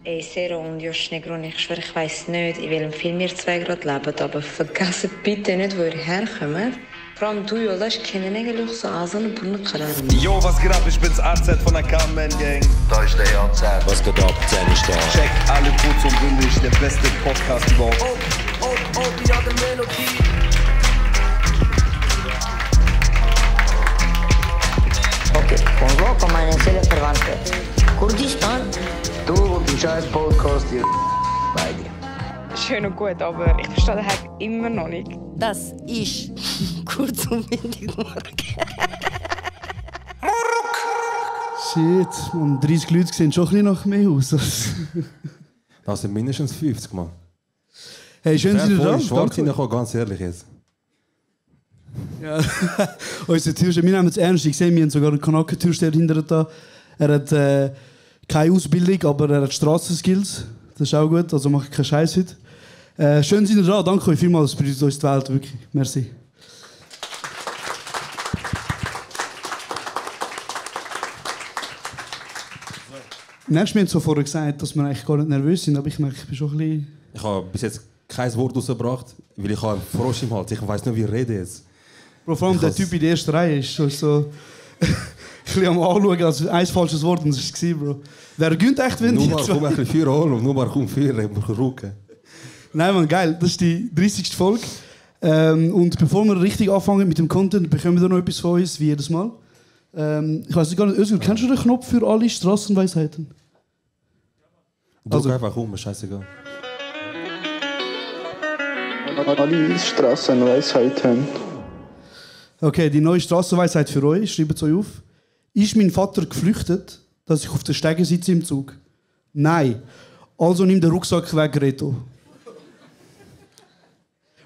Ey, Sero und Josh Negron, ich schwöre, ich weiss nicht, in welchem Film ihr zwei gerade lebt, aber vergesst bitte nicht, wo ihr herkommt. Vor allem du, Jolas, kennen eigentlich so einen Brunnenkeller. Yo, was geht ab? Ich bin's AZ von der Carmen Gang. Da ist der AZ. Was geht ab? Zehn ist da. Check alle kurz und bündig, der beste Podcast überhaupt. Die hat eine Melodie. Okay, von wo kommen meine Seelenverwandte? Kurdistan? Du und dein scheiß Podcast hier. Beide. Schön und gut, aber ich verstehe den Hack immer noch nicht. Das ist kurz und bündig Marok. Shit, und 30 Leute sehen schon ein bisschen nach mehr aus. Das sind mindestens 50, Mann. Hey, schön, dass ihr da seid. Danke. Ganz ehrlich jetzt. Ja, unser Türsteher, wir nehmen es ernst. Ich sehe, wir haben sogar einen Kanaken-Türsteher hinter da. Er hat keine Ausbildung, aber er hat Strassenskills. Das ist auch gut, also mache ich keinen Scheiß heute. Schön, dass ihr da. Danke euch vielmals, das bedeutet uns die Welt, wirklich. Merci. Nächstes Mal haben so vorher gesagt, dass wir eigentlich gar nicht nervös sind, aber ich merke, ich bin schon ein bisschen... Ich habe bis jetzt kein Wort rausgebracht, weil ich habe einen Frosch im Hals. Ich weiß nicht, wie ich rede jetzt. Bro, vor allem der Typ in der ersten Reihe ist so ein bisschen am Anschauen, als ein falsches Wort und das war es, Bro. Wer gönnt echt, wenn nur mal komm ein bisschen Feuer holen und nur mal komm Feuer rücken. Nein, Mann, geil. Das ist die 30. Folge. Und bevor wir richtig anfangen mit dem Content, bekommen wir noch etwas von uns, wie jedes Mal. Ich weiß gar nicht, Özgür, kennst du den Knopf für alle Strassenweisheiten? Drück einfach um, scheißegal. Alle Strassenweisheiten. Okay, die neue Strassenweisheit für euch, schreibt es euch auf. Ist mein Vater geflüchtet, dass ich auf der Stege sitze im Zug? Nein. Also nimm den Rucksack weg, Reto.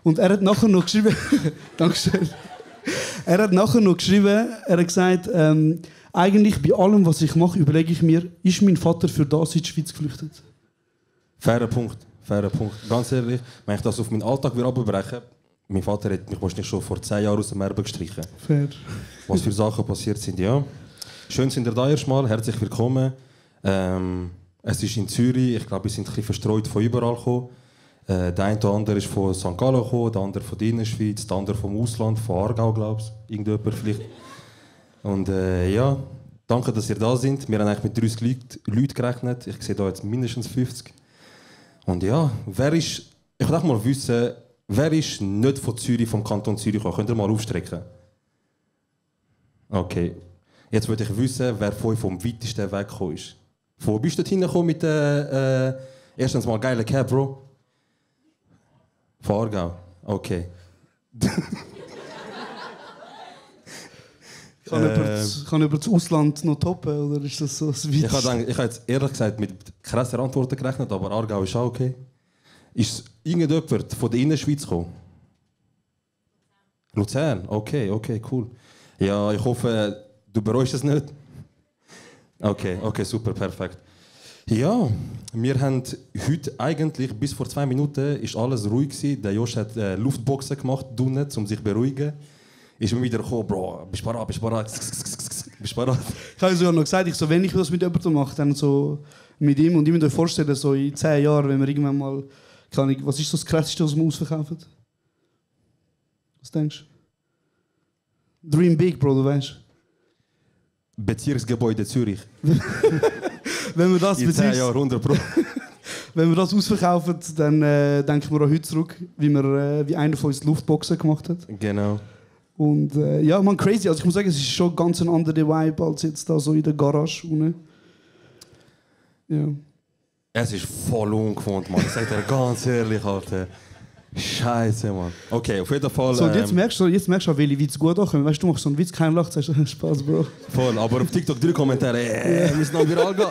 Und er hat nachher noch geschrieben... Dankeschön. Er hat nachher noch geschrieben, er hat gesagt, eigentlich bei allem, was ich mache, überlege ich mir, ist mein Vater für das in die Schweiz geflüchtet? Fairer Punkt. Ganz ehrlich, wenn ich das auf meinen Alltag abbrechen, mein Vater hat mich wahrscheinlich schon vor 10 Jahren aus dem Erbe gestrichen. Fair. Was für Sachen passiert sind, ja. Schön sind ihr da erstmal, herzlich willkommen. Es ist in Zürich, ich glaube, wir sind ein bisschen verstreut von überall gekommen. Der eine oder andere ist von St. Gallen gekommen, der andere von der Innerschweiz, der andere vom Ausland, von Aargau, glaube ich. Irgendjemand vielleicht. Und ja, danke, dass ihr da seid. Wir haben eigentlich mit 30 Leuten gerechnet. Ich sehe da jetzt mindestens 50. Und ja, ich wollte mal wissen, wer ist nicht von Zürich, vom Kanton Zürich gekommen? Könnt ihr mal aufstrecken? Okay. Jetzt würde ich wissen, wer von euch vom weitesten Weg gekommen ist. Von wo bist du hingekommen mit der erstens mal geile Cab, Bro? Von Aargau. Okay. Kann über das Ausland noch toppen, oder ist das so das Ich habe jetzt ehrlich gesagt mit krasser Antworten gerechnet, aber Aargau ist auch okay. Ist irgendjemand von der Innerschweiz gekommen? Luzern? Okay, cool. Ja, ich hoffe, du bereust es nicht. Okay, super, perfekt. Ja, wir haben heute eigentlich, bis vor 2 Minuten, ist alles ruhig gewesen. Der Josh hat Luftboxen gemacht, um sich zu beruhigen. Ist mir wieder gekommen, Bro, bist du bereit? Ich habe sogar noch gesagt, wenn ich das mit jemandem mache, dann so mit ihm. Und ich muss mir vorstellen, so in 10 Jahren, wenn wir irgendwann mal, was ist so das Krasseste, was wir ausverkaufen? Was denkst du? Dream big, Bro, du weißt. Bezirksgebäude Zürich. Wenn wir das in 10 Jahren 100%. Wenn wir das ausverkaufen, dann denken wir auch heute zurück, wie einer von uns Luftboxen gemacht hat. Genau. Und ja, man, crazy. Also ich muss sagen, es ist schon ganz ein anderer Vibe als jetzt da so in der Garage unten. Ja. Es ist voll ungewohnt, Mann. Ich sag dir ganz ehrlich, Alter. Scheiße, Mann. Okay, auf jeden Fall. So, und jetzt merkst du auch, welche Witze gut ankommen. Weißt du, machst so einen Witz, kein Lacht, sagst du, Spaß, Bro. Voll, aber auf TikTok 3 Kommentare, wir müssen noch viral gehen.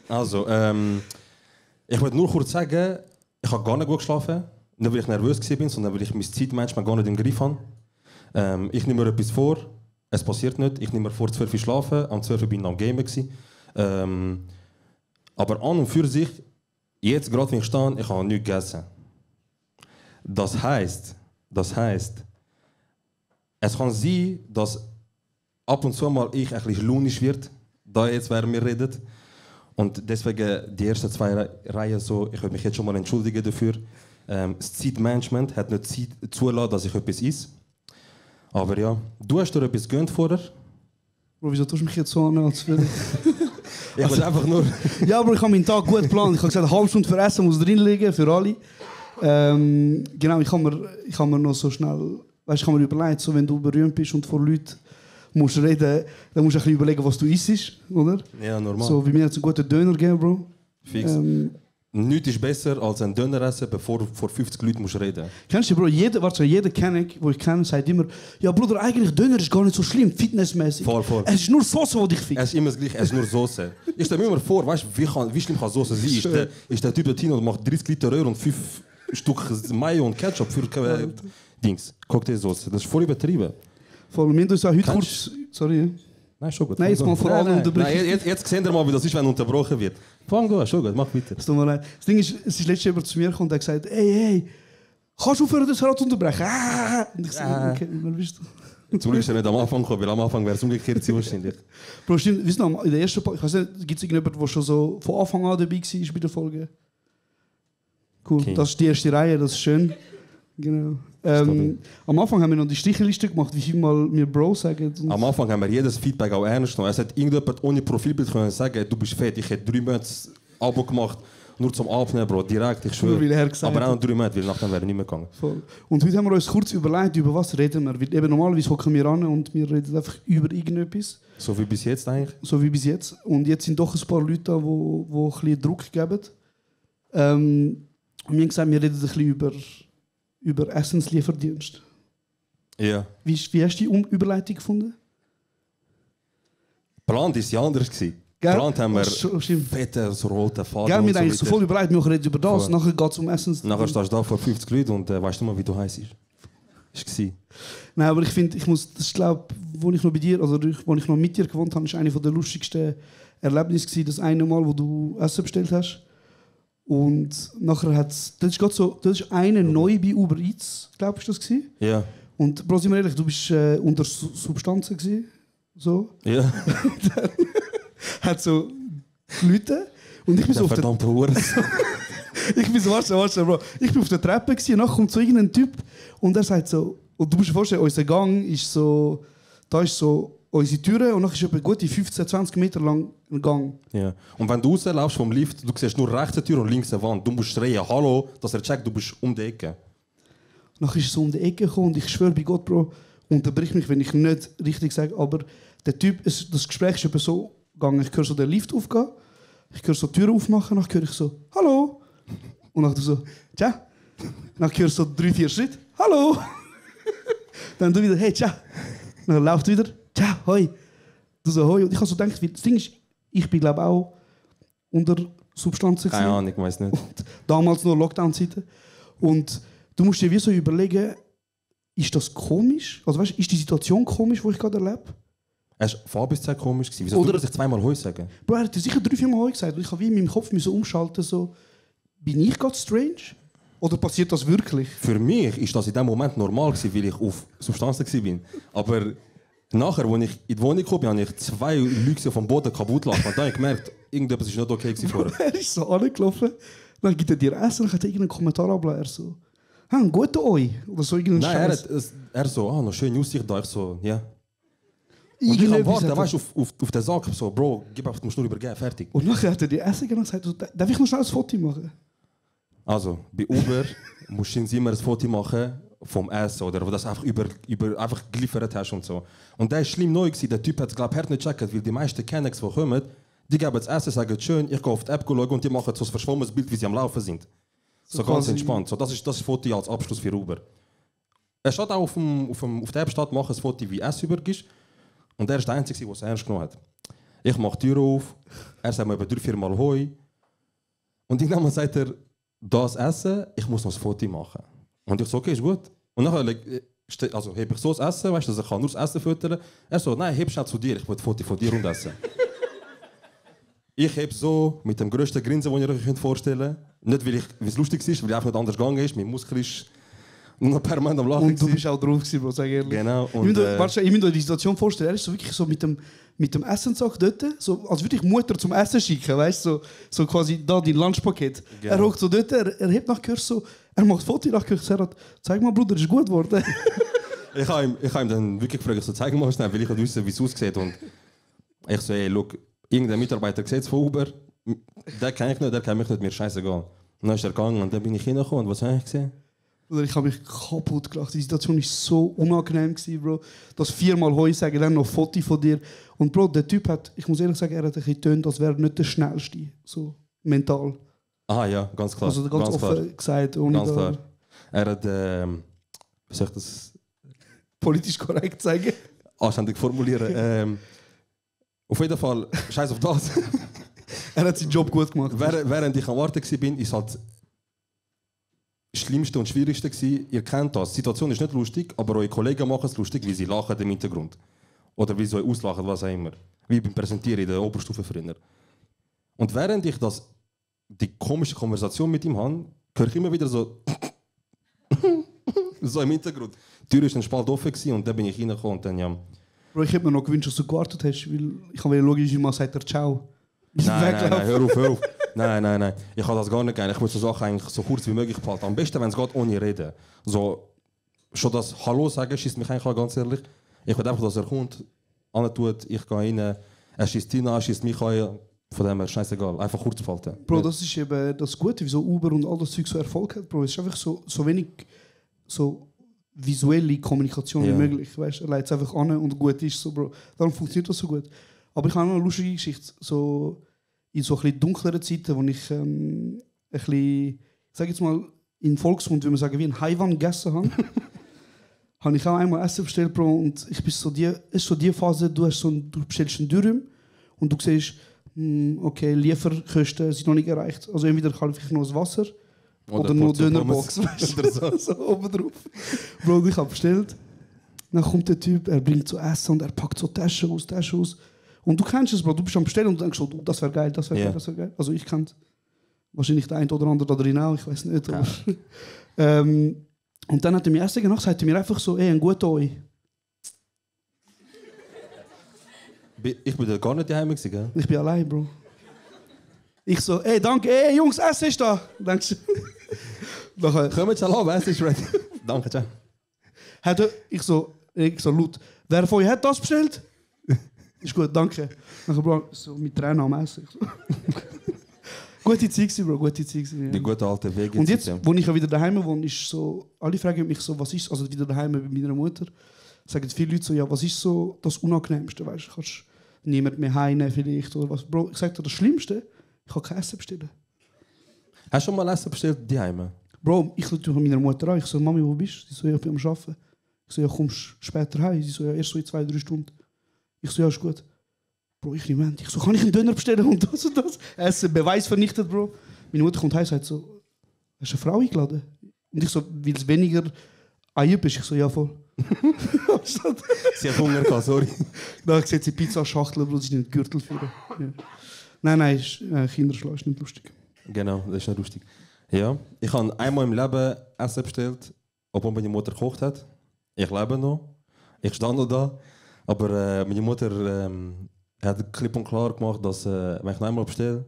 Also, ich wollte nur kurz sagen, ich habe gar nicht gut geschlafen. Nicht, weil ich nervös war, sondern weil ich mein Zeitmanagement gar nicht im Griff habe. Ich nehme mir etwas vor, es passiert nicht. Ich nehme mir vor, 12 Uhr schlafen, am 12 Uhr bin ich am Gamen. Aber an und für sich, jetzt gerade wenn ich stehe, ich habe nichts gegessen. Das heisst, es kann sein, dass ab und zu mal ich ein bisschen launisch wird, da jetzt, während wir reden. Und deswegen die ersten 2 Reihen so, ich würde mich jetzt schon mal entschuldigen dafür. Das Zeitmanagement hat nicht Zeit zulassen, dass ich etwas esse. Aber ja, du hast dir etwas gegönnt vorher. Bro, wieso tust du mich jetzt so an, als würde Ich wollte einfach nur... Ja, aber ich habe meinen Tag gut geplant. Ich habe gesagt, eine halbe Stunde für Essen muss drin liegen, für alle. Genau, ich habe mir noch so schnell... Weißt, ich habe mir überlegt, so, wenn du berühmt bist und vor Leuten musst reden, dann musst du ein bisschen überlegen, was du isst, oder? Ja, normal. So, wie mir jetzt einen guten Döner geben, Bro. Fix. Nichts ist besser als ein Döner essen, bevor du vor 50 Leuten musst reden. Kennst du, Bro, jeder kenne ich, wo ich kenne, sagt immer, ja Bruder, eigentlich Döner ist gar nicht so schlimm, fitnessmäßig. Voll. Es ist nur Soße, die dich fickt. Es ist immer das Gleiche, es ist nur Soße. Ich stelle mir immer vor, weißt, wie schlimm kann Soße sein? Ist der Typ dort hin und macht 30 Liter Öl und 5 Stück Mayo und Ketchup für Dings, Cocktailsoße. Das ist voll übertrieben. Voll, wir haben uns auch heute kurz... Sorry. Nein, schon gut. Nein, jetzt mal vor allem unterbrechen. Nein, jetzt sehen wir mal, wie das ist, wenn unterbrochen wird. Fang du an, schon gut, mach bitte. Es tut mir leid. Das Ding ist, es ist letztes Jahr zu mir gekommen und hat gesagt, hey, kannst du aufhören, das Rad zu unterbrechen? Und ich so, okay, wer bist du? Zum Glück ist er nicht am Anfang gekommen, weil am Anfang wäre es umgekehrt wahrscheinlich. Bro, stimmt, weißt du noch, in der ersten ich weiß nicht, gibt es irgendjemanden, der schon so von Anfang an dabei war bei der Folge? Cool, okay. Das ist die erste Reihe, das ist schön. Genau. Am Anfang haben wir noch die Strichliste gemacht, wie viel mal wir Bro sagen. Am Anfang haben wir jedes Feedback auch ernst genommen. Es hat irgendjemand ohne Profilbild können sagen, du bist fett, ich hätte 3 Monate Abo gemacht, nur zum Abnehmen, Bro, direkt, ich schwöre. Aber auch noch 3 Monate, weil nachher wäre nicht mehr gegangen. Voll. Und heute haben wir uns kurz überlegt, über was reden wir. Weil eben normalerweise hocken wir an und wir reden einfach über irgendetwas. So wie bis jetzt eigentlich? So wie bis jetzt. Und jetzt sind doch ein paar Leute da, die ein bisschen Druck geben. Und wir haben gesagt, wir reden ein bisschen über Essenslieferdienst. Ja. Wie hast du die Überleitung gefunden? Geplant war es anders. Geplant haben wir fette, so rote Faden. Ja, wir haben eigentlich so voll überlegt, wir reden über das, nachher geht es um Essens. Nachher stehst du da vor 50 Leuten und weißt du mal, wie du heisst. Nein, aber ich finde, das ist, glaube ich, wo ich noch bei dir, also wo ich noch mit dir gewohnt habe, ist eine der lustigsten Erlebnisse gewesen, das eine Mal, wo du Essen bestellt hast. Und nachher hat es, das ist eine neu bei Uber Eats, glaube ich, das gewesen. Ja. Und Bro, sind wir ehrlich, du bist unter Substanzen gewesen, so. Ja. Und dann hat so Leute und ich bin so auf der ich bin so, warte, Bro. Ich bin auf der Treppe gewesen, und nachher kommt so irgendein Typ und er sagt so, und du musst dir vorstellen, unser Gang ist so, da ist so unsere Türe und nachher ist etwa gute 15, 20 Meter lang ein Gang. Ja. Und wenn du rauslaufst vom Lift, du siehst nur rechts eine Tür und links eine Wand. Du musst schreien, hallo, dass er checkt, du bist um die Ecke. Nachher ist er so um die Ecke gekommen und ich schwöre bei Gott, Bro, unterbrich mich, wenn ich nicht richtig sage, aber der Typ, das Gespräch ist etwa so gegangen, ich höre so den Lift aufgehen, ich höre so die Tür aufmachen, nachher höre ich so, hallo. Und nachher so, tja. Nachher höre ich so 3-4 Schritte, hallo. Dann du wieder, hey, tja. Dann läuft wieder, tja, hoi. Du so, hoi. Und ich habe so gedacht, das Ding ist, ich bin glaube auch unter Substanzen. Keine Ahnung, ich weiß nicht. Und damals nur Lockdown-Zeiten. Und du musst dir wie so überlegen, ist das komisch? Also weißt, ist die Situation komisch, die ich gerade erlebe? Es war von A bis Z komisch. Wieso soll ich 2-mal Heu sagen? Bro, er hat sicher 3-4 Mal Heu gesagt. Und ich habe wie in meinem Kopf umschalten, so, bin ich gerade strange? Oder passiert das wirklich? Für mich war das in dem Moment normal, weil ich auf Substanzen war. Aber nachher, als ich in die Wohnung kam, habe ich 2 Leute vom Boden kaputt gelassen. Und dann habe ich gemerkt, irgendetwas ist nicht okay vorher. Er ist so angelaufen, dann gibt er dir Essen, dann hat er irgendeinen Kommentar abgelassen. Er so, ein guter Oi. Oder so irgendeinen Scheiß. Nein, er so, noch schöne Aussicht da. Ich so, ja. Und ich habe warten, weißt du, auf den Sack, so, Bro, gib auf, du musst nur übergeben, fertig. Und nachher hat er dir Essen gegeben und gesagt, so, darf ich noch schnell ein Foto machen? Also, bei Uber musst du immer ein Foto machen vom Essen oder wo das einfach einfach geliefert hast und so. Und der war schlimm neu gewesen. Der Typ hat es, glaube ich, nicht gecheckt, weil die meisten Kennex, die kommen, die geben das Essen, sagen schön, ich gehe auf die App schauen und die machen so ein verschwommenes Bild, wie sie am Laufen sind. So ganz entspannt. So, das ist das Foto als Abschluss für Uber. Er steht auch auf der App, mach ein Foto, wie es übergibst. Und er ist der Einzige, der es ernst genommen hat. Ich mache die Tür auf, er sagt mir über 3-4 Mal Hoi. Und irgendwann sagt er, das Essen, ich muss noch ein Foto machen. Und ich so, okay, ist gut. Und nachher also, heb ich so das Essen, weißt du, ich kann nur das Essen füttern. Er so, nein, heb schnell zu dir, ich will ein Foto von dir und essen. Ich heb so, mit dem grössten Grinsen, den ihr euch vorstellen könnt. Nicht, weil es lustig ist, weil es einfach nicht anders gegangen ist, mein Muskel ist Noch permanent am Lachen. Und du gewesen. bist auch drauf gewesen, Bro, sag ehrlich. Genau. Ich Und, muss mir die Situation vorstellen, er ist so wirklich so mit dem Essenssack dort, so, als würde ich Mutter zum Essen schicken, weißt du, so quasi da dein Lunchpaket. Genau. Er hockt so dort, er hebt nach Kurs so, er macht Foto nach Kurs, er hat, zeig mal Bruder, ist gut geworden. ich habe ihm dann wirklich gefragt, ich so, zeig mal schnell, weil ich wissen, wie es aussieht. Und ich so, ey, look, irgendein Mitarbeiter sieht es von Uber, der kennt ich nicht, der kennt mich nicht, mir scheißegal. Und dann ist er gegangen und dann bin ich hingekommen und was habe ich gesehen? Bruder, ich habe mich kaputt gelacht. Die Situation war so unangenehm gewesen, Bro. Das 4-mal Heu sagen, dann noch Foto von dir. Und Bro, der Typ hat, ich muss ehrlich sagen, er hat ein bisschen getönt, als wäre er nicht der Schnellste, so mental. Ah ja, ganz klar. Also ganz offen klar. gesagt, ohne Ganz da klar. Er hat, wie soll ich das politisch korrekt sagen. anständig formulieren? Auf jeden Fall, scheiß auf das. Er hat seinen Job gut gemacht. Während ich am Warten war, ist halt das Schlimmste und Schwierigste gewesen. Ihr kennt das. Die Situation ist nicht lustig, aber eure Kollegen machen es lustig, wie sie lachen im Hintergrund. Oder wie sie euch auslachen, was auch immer. Wie beim Präsentieren in der Oberstufe früher. Und während ich die komische Konversation mit ihm habe, höre ich immer wieder so so im Hintergrund. Die Tür war dann spalt offen gewesen und dann bin ich reingekommen und dann ja. Bro, ich hätte mir noch gewünscht, dass du gewartet hast, weil ich kann logisch mal sagt er Ciao. Nein, hör auf. Nein. Ich kann das gar nicht gerne. Ich will so Sachen eigentlich so kurz wie möglich behalten. Am besten, wenn es geht, ohne reden. So, schon das Hallo sagen schießt mich eigentlich an, ganz ehrlich. Ich will einfach, dass er kommt, tut, ich gehe rein, er schießt ihn an, schießt mich an. Von dem her, scheißegal. Einfach kurz behalten. Bro, das ist eben das Gute, wieso Uber und all das Zeug so Erfolg hat, Bro. Es ist einfach so wenig so visuelle Kommunikation wie möglich. Weißt? Er leitet es einfach an und gut ist so, Bro. Darum funktioniert das so gut. Aber ich habe noch eine lustige Geschichte. So, in so ein bisschen dunkleren Zeiten, wo ich ein bisschen, ich sage jetzt mal, in Volksmund, wie man sagen, wie ein Haiwan gegessen habe, habe ich auch einmal Essen bestellt, Bro. Und ich bin so ist so die Phase, du bestellst einen Dürüm und du siehst, okay, Lieferkosten sind noch nicht erreicht. Also entweder kaufe ich noch das Wasser oder noch Dönerbox. So oben drauf. Bro, ich habe bestellt. Dann kommt der Typ, er bringt so Essen und er packt so Taschen aus. Und du kennst es, Bro. Du bist am Bestellen und denkst so, das wäre geil, das wäre geil. Also ich kann wahrscheinlich der eine oder andere da drin auch, ich weiß nicht. Aber und dann hat er mir Essen gemacht, sagt er mir einfach so, ein guter Oi. Ich bin da gar nicht daheim gewesen, gell? Ich bin allein, Bro. Ich so, danke, Jungs, Essen ist da. Denkst du? Kommt schon an, Essen ist ready. Danke, ciao. Ich so laut, wer von euch hat das bestellt? Ist gut, danke. Dann Bro, so mit Tränen am Essen. So. Gute Zeit, Bro, gute Zeit. Ja. Die gute alte Wege. Und jetzt, wo ich wieder daheim wohne, ist so, alle fragen mich so, was ist, also wieder daheim bei meiner Mutter, sagen viele Leute so, ja, was ist so das Unangenehmste, weißt du? Kannst niemand mehr heimnehmen vielleicht oder was. Bro, ich sag dir, das Schlimmste, ich kann kein Essen bestellen. Hast du schon mal Essen bestellt, daheim? Bro, ich rufe meiner Mutter an, ich so, Mami, wo bist du? Sie so, ja, ich bin am Arbeiten. Ich so, ja, kommst später heim? Sie so, ja, erst so in 2-3 Stunden. Ich so, ja, ist gut. Bro, ich nehme Ich so, kann ich einen Döner bestellen und das und das? Essen, Beweis vernichtet, Bro. Meine Mutter kommt heim und sagt so, hast du eine Frau eingeladen? Und ich so, weil es weniger Eier ist. Ich so, ja, voll. Sie hat Hunger gehabt, sorry. Da sieht sie Pizzaschachtel, Bro, sie ist nicht Gürtel führen. Ja. Nein, Kinderschlag ist nicht lustig. Genau, das ist nicht lustig. Ja, ich habe einmal im Leben Essen bestellt, obwohl meine Mutter gekocht hat. Ich lebe noch. Ich stehe noch da. Aber meine Mutter hat klipp und klar gemacht, dass wenn ich noch einmal bestelle,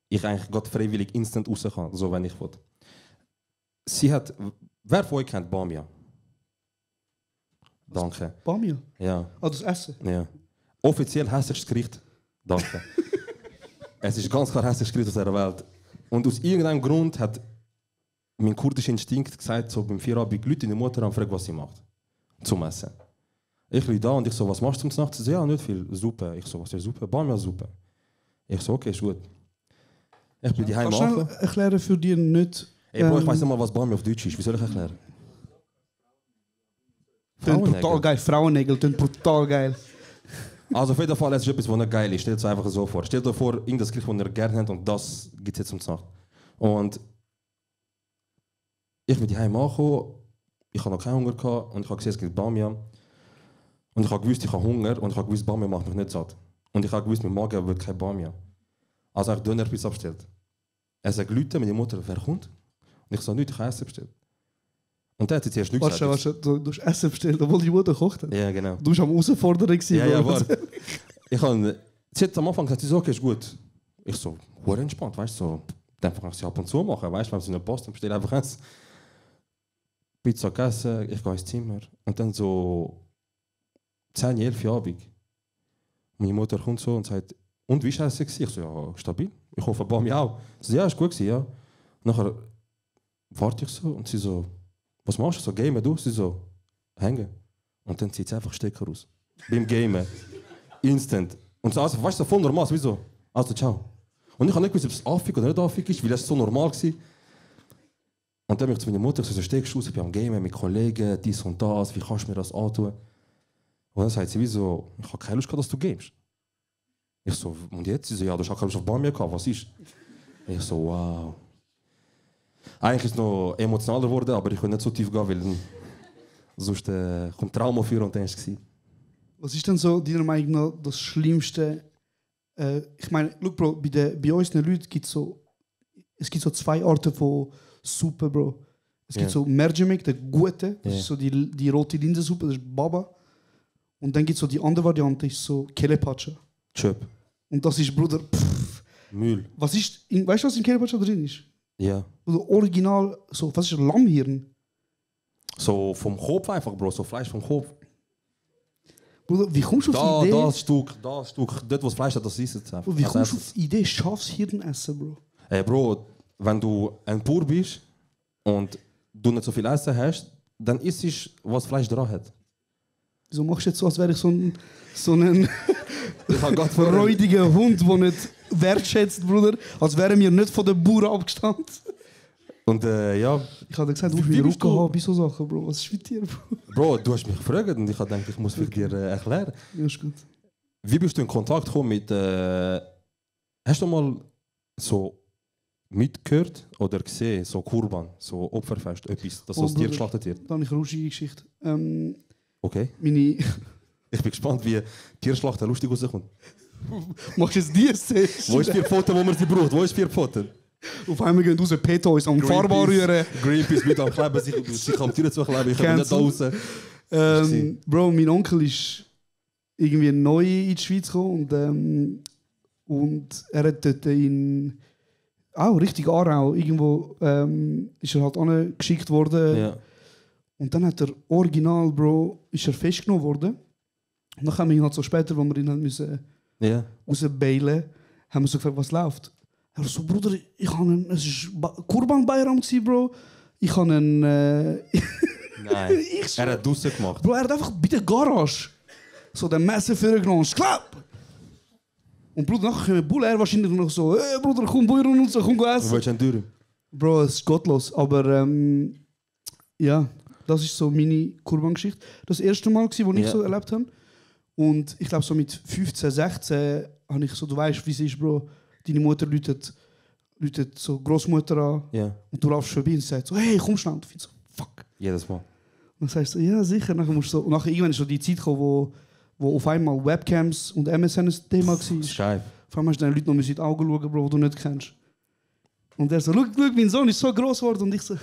ich eigentlich gerade freiwillig instant raus kann, so wenn ich will. Sie hat, wer von euch kennt Bamia? Danke. Bamia? Ja. Ah, das Essen? Ja. Offiziell hässlichstes Gericht. Danke. Es ist ganz klar hässlichstes Gericht aus dieser Welt. Und aus irgendeinem Grund hat mein kurdischer Instinkt gesagt, so beim Feierabend Leute in der Mutter und fragt, was sie macht. Zum Essen. Ich liege da und ich so, was machst du zum Nacht? Sie so, ja, nicht viel. Suppe. Ich so, was ist Suppe? Bamia-Suppe. Ich so, okay, ist gut. Ich bin daheim machen. Kannst du erklären für dich nicht... Ey, Bro, ich weiß nicht mal, was Bamia auf Deutsch ist. Wie soll ich erklären? Brutal geil. Frauennägel, brutal geil. Also auf jeden Fall, es ist etwas, was nicht geil ist. Stell dir einfach so vor. Stell dir vor, irgendein Gericht, das ihr gerne habt und das gibt es jetzt zum Nacht. Und ich bin daheim angekommen, ich hatte noch keinen Hunger gehabt, und ich habe gesehen, es gibt Bamia. Und ich habe gewusst, ich habe Hunger und ich habe gewusst, Bamia macht mich nicht satt. Und ich habe gewusst, mein Magen wird kein Bamia. Also habe ich Döner-Pizza bestellt. Er sagt, Leute, meine Mutter, wer kommt? Und ich sage, nicht, ich habe Essen bestellt. Und der hat jetzt erst nichts gesagt. Du hast Essen bestellt, obwohl die Mutter kocht hat. Ja, genau. Du warst am Herausfordern gewesen. Ja, Bro. warte. Sie hat am Anfang gesagt, sie so, okay, ist gut. Ich so, hure entspannt, weißt du, so, dann kann ich sie ab und zu machen, weißt du, wenn sie nicht passt, dann bestelle ich einfach eins. Pizza gegessen, ich gehe ins Zimmer. Und dann so 10, 11 Uhr Abend. Meine Mutter kommt so und sagt, und wie war es? Ich so, ja, stabil. Ich hoffe, bei mir auch. Sie so, ja, ist gut gewesen, ja. Nachher warte ich so und sie so, was machst du? So, gamen du? Sie so, hängen. Und dann zieht sie einfach Stecker raus. Beim Gamen. Instant. Und so, also, weißt du, voll normal, wieso? Also, ciao. Und ich habe nicht gewusst, ob es affig oder nicht affig ist, weil es so normal war. Und dann bin ich zu meiner Mutter gesagt, so steckst du raus, ich bin am Gamen mit Kollegen, dies und das, wie kannst du mir das antun? Und dann sagt sie, wieso, ich habe keine Lust gehabt, dass du gamest. Ich so, und jetzt? Sie so, ja, du hast auch keine Lust auf Barmia gehabt, was ist? Ich so, wow. Eigentlich ist es noch emotionaler geworden, aber ich kann nicht so tief gehen, weil sonst kommt Trauma für und dann ist es. Was ist denn so deiner Meinung nach das Schlimmste? Ich meine, look, Bro, bei unseren Leuten gibt es so 2 Arten von Suppe, Bro. Es gibt so Mercimek, der gute, das ist so die rote Linsensuppe, das ist Baba. Und dann gibt es so die andere Variante, ist so Kelepacha. Chöp. Und das ist, Bruder, Müll. weißt du, was in Kelepacha drin ist? Ja. Oder original, so, was ist Lammhirn? So vom Kopf einfach, Bro, so Fleisch vom Kopf. Bruder, wie kommst du auf die Idee? Das Stück, dort wo das Fleisch hat, das ist es einfach. Wie kommst du auf die Idee, Schafshirn essen, Bro? Hey Bro, wenn du ein Bauer bist und du nicht so viel Essen hast, dann isst du, was Fleisch dran hat. Wieso machst du jetzt so, als wäre ich so ein räudiger Hund, der nicht wertschätzt, Bruder? Als wären wir nicht von den Bauern abgestanden. Und ja... Ich habe gesagt, du musst mir Rücken haben bei so Sachen, Bro. Was ist mit dir, Bro? Bro, du hast mich gefragt und ich habe gedacht, ich muss für dir erklären. Ja, ist gut. Wie bist du in Kontakt gekommen mit... hast du mal so mitgehört oder gesehen, so Kurban, so Opferfest, etwas, dass so das Tier geschlachtet wird? Da habe ich eine lustige Geschichte. Okay. Ich bin gespannt, wie Tierschlachten lustig rauskommt. Machst du jetzt die Szene? Wo ist 4 Pfoten, wo man sie braucht? Wo ist 4 Pfoten? Auf einmal gehen raus, Peto ist am Farbe rühren. Greenpeace mit am Kleben, sich am Tier zu kleben, ich komme nicht raus. Bro, mein Onkel ist irgendwie neu in die Schweiz gekommen und er hat dort richtig Aarau, irgendwo ist er halt angeschickt worden. Ja. Und dann hat er original, Bro, ist er festgenommen worden. Und dann haben wir ihn halt so später, wo wir ihn halt müssen rausbeilen, haben wir so gefragt, was läuft. Er so, Bruder, es war Kurban Bayram, Bro. Ich habe einen... Nein, er hat draussen gemacht. Bro, er hat einfach bei der Garage so den Messer vorgenommen, klapp! Und Bruder, nachher kommen Bulle, er wahrscheinlich noch so, hey Bruder, komm Beuren und so, komm essen. Du willst einen Dürren? Bro, es ist gottlos, aber ja, das ist so meine Kurban-Geschichte. Das erste Mal, das ich so erlebt habe. Und ich glaube, so mit 15, 16 habe ich so, du weißt, wie es ist, Bro. Deine Mutter läutet so Großmutter an und du laufst vorbei und sagst so, hey, komm schnell. Und du findest so, fuck. Jedes Mal. Und dann sagst du so, ja, sicher. Nachher musst du so, und nachher irgendwann ist so die Zeit gekommen, wo auf einmal Webcams und MSN ein Thema war. Scheiße. Auf einmal hast du den Leuten noch in die Augen schauen, Bro, die du nicht kennst. Und der so, schau, mein Sohn ist so groß geworden. Und ich so,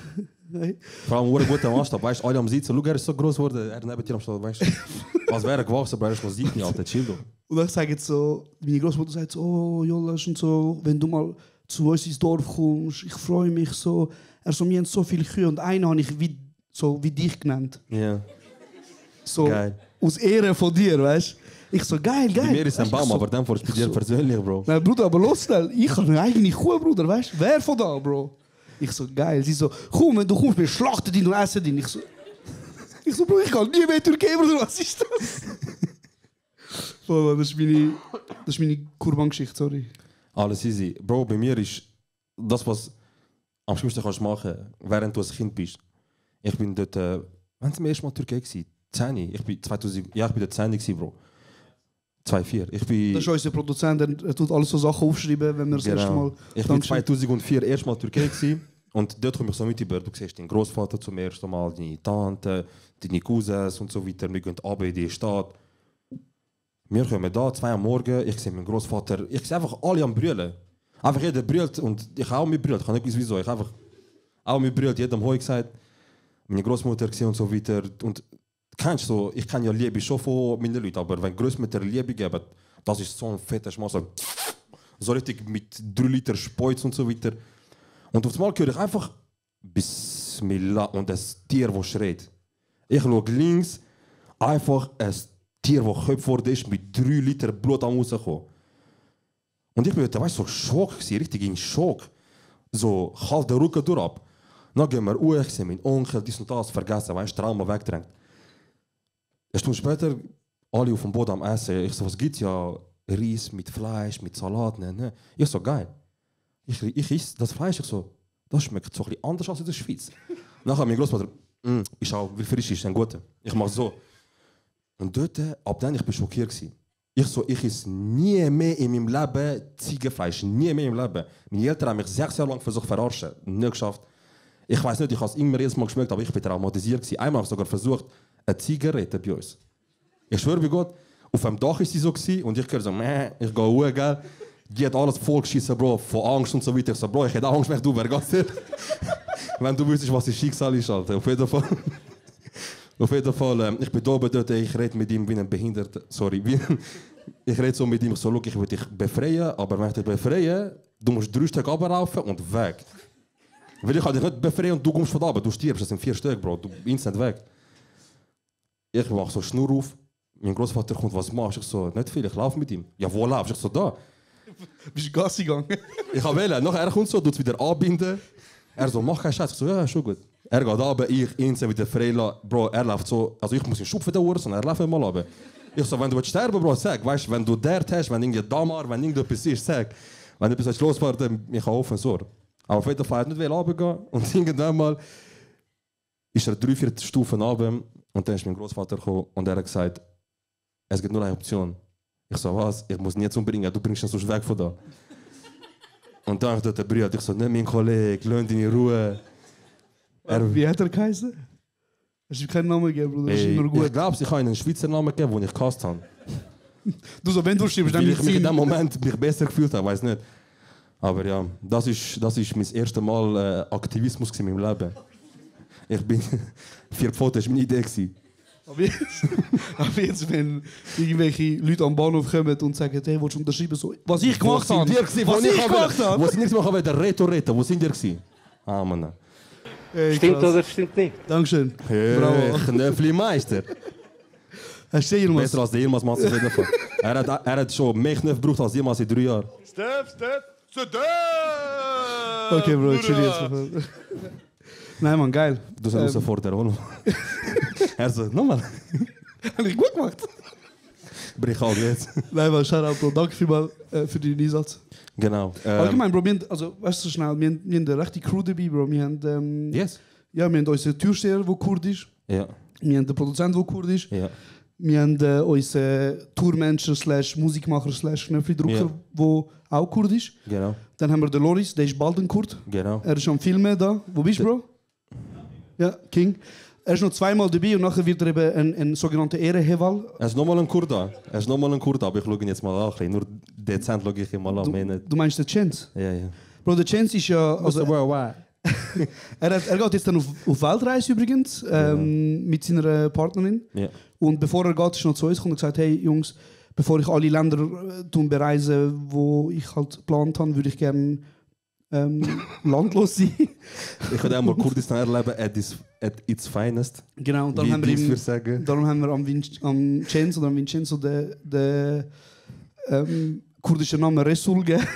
hey. Vor allem ein guter Maßstab, weißt du, alle am Sitzen, schau, er ist so groß geworden, er neben dir am Start, weißt du. Als wäre er gewachsen, aber er ist noch 7, Alter, chill doch. Und dann sagt so, meine Großmutter sagt so, oh Jolas und so, wenn du mal zu uns ins Dorf kommst, ich freue mich so. Er so, wir haben so viele Kühe und einen habe ich wie dich genannt. Ja. So, geil. Aus Ehre von dir, weißt du. Ich so, geil. Bei mir ist ein Baum, aber dann vor bei dir persönlich, Bro. Nein, Bruder, aber los schnell, ich habe eine eigene Kuh, Bruder, weißt du. Wer von da, Bro? Ich so, geil. Sie so, komm, wenn du kommst, wir schlachten ihn und essen ihn. Ich so, Bro, ich kann nie mehr Türkei, Bruder, was ist das? Das ist meine Kurban-Geschichte, sorry. Alles easy. Bro, bei mir ist das, was am schlimmsten kannst machen, während du ein Kind bist. Ich bin dort, wann war das erste Mal in der Türkei? 10. Ich bin 2000, ja, ich bin dort 10 gewesen, Bro. 2,4. Das ist unser Produzent, er tut alles so Sachen aufschreiben, wenn wir das erste Mal... Ich bin 2004 erst mal in der Türkei gewesen, und dort komme ich so mit über. Du siehst deinen Großvater zum ersten Mal, deine Tante, deine Cousins und so weiter. Wir gehen runter in die Stadt. Wir kommen da, 2 am Morgen, ich sehe meinen Großvater, ich sehe einfach alle am Brüllen. Einfach jeder brüllt und ich auch mit brüllt, ich kann nicht wissen wieso. Ich einfach auch mit brüllt, jedem Heu gesagt. meine Großmutter und so weiter. Und kennst du so, ich kenne ja Liebe schon von meinen Leuten, aber wenn Großmutter Liebe geben, das ist so ein fetter Schmaus. So richtig mit 3 Liter Speuz und so weiter. Und auf einmal höre ich einfach Bismillah und das Tier, das schreit. Ich schaue links, einfach ein Tier, das Köpf wurde ist, mit 3 Liter Blut am rauskommen. Und ich bin da, weißt du, so Schock, richtig in Schock. So, halt den Rücken durch ab. Dann gehen wir ich sehe meinen Onkel, dies und das, vergessen, weißt du, Trauma wegdrängt. Eine Stunde später, alle auf dem Boden am Essen. Ich so, was gibt's ja? Reis mit Fleisch, mit Salat, ne? Ich so, geil. Ich esse das Fleisch, ich so, das schmeckt so ein bisschen anders als in der Schweiz. Nachher mein Großvater, ich schau, wie frisch ist ein guter. Ich mach so. Und dort, ab dann, ich bin schockiert gewesen. Ich so, ich esse nie mehr in meinem Leben Ziegenfleisch, nie mehr im Leben. Meine Eltern haben mich 6 Jahre lang versucht zu verarschen, nicht geschafft. Ich weiß nicht, ich habe es immer jedes Mal geschmeckt, aber ich bin traumatisiert gewesen. Einmal habe ich sogar versucht, eine Zigarette bei uns. Ich schwöre bei Gott, auf dem Dach war sie so gewesen, und ich höre so, ich gehe hoch, gell. Die hat alles vollgeschissen, Bro, von Angst und so weiter. Ich so, Bro, ich hätte Angst, wenn du wärst. Wenn du wüsstest, was das Schicksal ist, Alter. Auf jeden Fall. Auf jeden Fall, ich bin da oben dort, ich rede mit ihm wie ein Behinderter. Sorry, ich rede so mit ihm, so, look, ich will dich befreien, aber wenn ich dich befreie, du musst 3 Stück runterlaufen und weg. Weil ich kann dich nicht befreien und du kommst von da, aber du stirbst, das sind 4 Stück, Bro, du instant weg. Ich mache so Schnur auf, mein Großvater kommt, was machst du? Ich so, nicht viel, ich laufe mit ihm. Ja, wo laufst du? Ich so, da. Bist du Gassi gegangen? Ich habe wählen, nachher er kommt so, tut es wieder anbinden. Er so, mach keinen Scheiß. Ich so, ja, schon gut. Er geht runter, ich instant wieder freilassen. Bro, er läuft so, also ich muss ihn schupfen, der Uhr, sondern er läuft mal runter. Ich so, wenn du sterben, Bro, sag, weißt du, wenn du dort hast, wenn irgendwie Damar, wenn irgendetwas ist, sag. Wenn etwas los war, dann ich kann offen so. Aber auf jeden Fall nicht runtergehen. Und irgendwann mal ist er 3/4 Stufen runter und dann ist mein Großvater gekommen und er hat gesagt, es gibt nur eine Option. Ich so, was? Ich muss ihn jetzt umbringen, du bringst ihn sonst weg von da. Und dann hat der Bruder, ich so, nicht mein Kollege, lass ihn in Ruhe. Wie hat er geheißen? Hast du keinen Namen gegeben, Bruder? Das ist nur gut. Ich glaube, ich habe einen Schweizer Namen gegeben, den ich gehasst habe. Du so, wenn du stirbst, dann weil ich mich in dem Moment mich besser gefühlt habe, weiß nicht. Aber ja, das ist mein erstes Mal Aktivismus in meinem Leben. Ich bin 4 Pfoten, das war meine Idee. Aber jetzt, wenn irgendwelche Leute am Bahnhof kommen und sagen, hey, willst du unterschreiben? So, was ich gemacht habe! Was ich gemacht habe! Wo sind ihr gemacht? Der Reto, wo sind ihr? Ah, Mann. Stimmt oder stimmt nicht? Dankeschön. Hey, Bravo. Knöpfli-Meister. Hast du jemals? Besser als der jemals Matze auf jeden Fall. Er hat schon mehr Knöpfe gebraucht als jemals in 3 Jahren. Step. Okay, Bro, chill jetzt. Nein, Mann, geil. Du sollst vor der Rolle. Er so, nochmal. Habe ich gut gemacht. Brich halt jetzt. Nein, Mann, Shoutout, Bro. Danke vielmals für deinen Einsatz. Genau. Allgemein, Bro, also, weißt du, so schnell, wir haben eine rechte Crew dabei, Bro. Wir haben, yes. Ja, wir haben unseren Türsteher, der Kurd ist. Ja. Wir haben den Produzenten, der Kurd ist. Ja. Wir haben unseren Tourmanager / Musikmacher / Knöpfdrucker, der auch Kurd ist. Genau. Dann haben wir den Loris, der ist bald ein Kurd. Genau. Er ist am Filmen da. Wo bist du, Bro? Ja, King. Er ist noch 2-mal dabei und nachher wird er eben ein sogenannter Ehrenheval. Er ist nochmal ein Kurd da. Aber ich schaue ihn jetzt mal an. Nur dezent schaue ich ihn mal an. Du meinst den Chance? Ja. Bro, der Chance ist ja... Also, er geht jetzt dann auf Weltreise übrigens, mit seiner Partnerin. Ja. Und bevor er geht, ist noch zu uns gekommen und gesagt, hey Jungs, bevor ich alle Länder bereise, wo ich halt geplant habe, würde ich gerne landlos sein. Ich würde auch mal Kurdistan erleben at its finest. Genau, und dann haben wir am Censo oder am Vincenzo den kurdischen Namen Resul gegeben.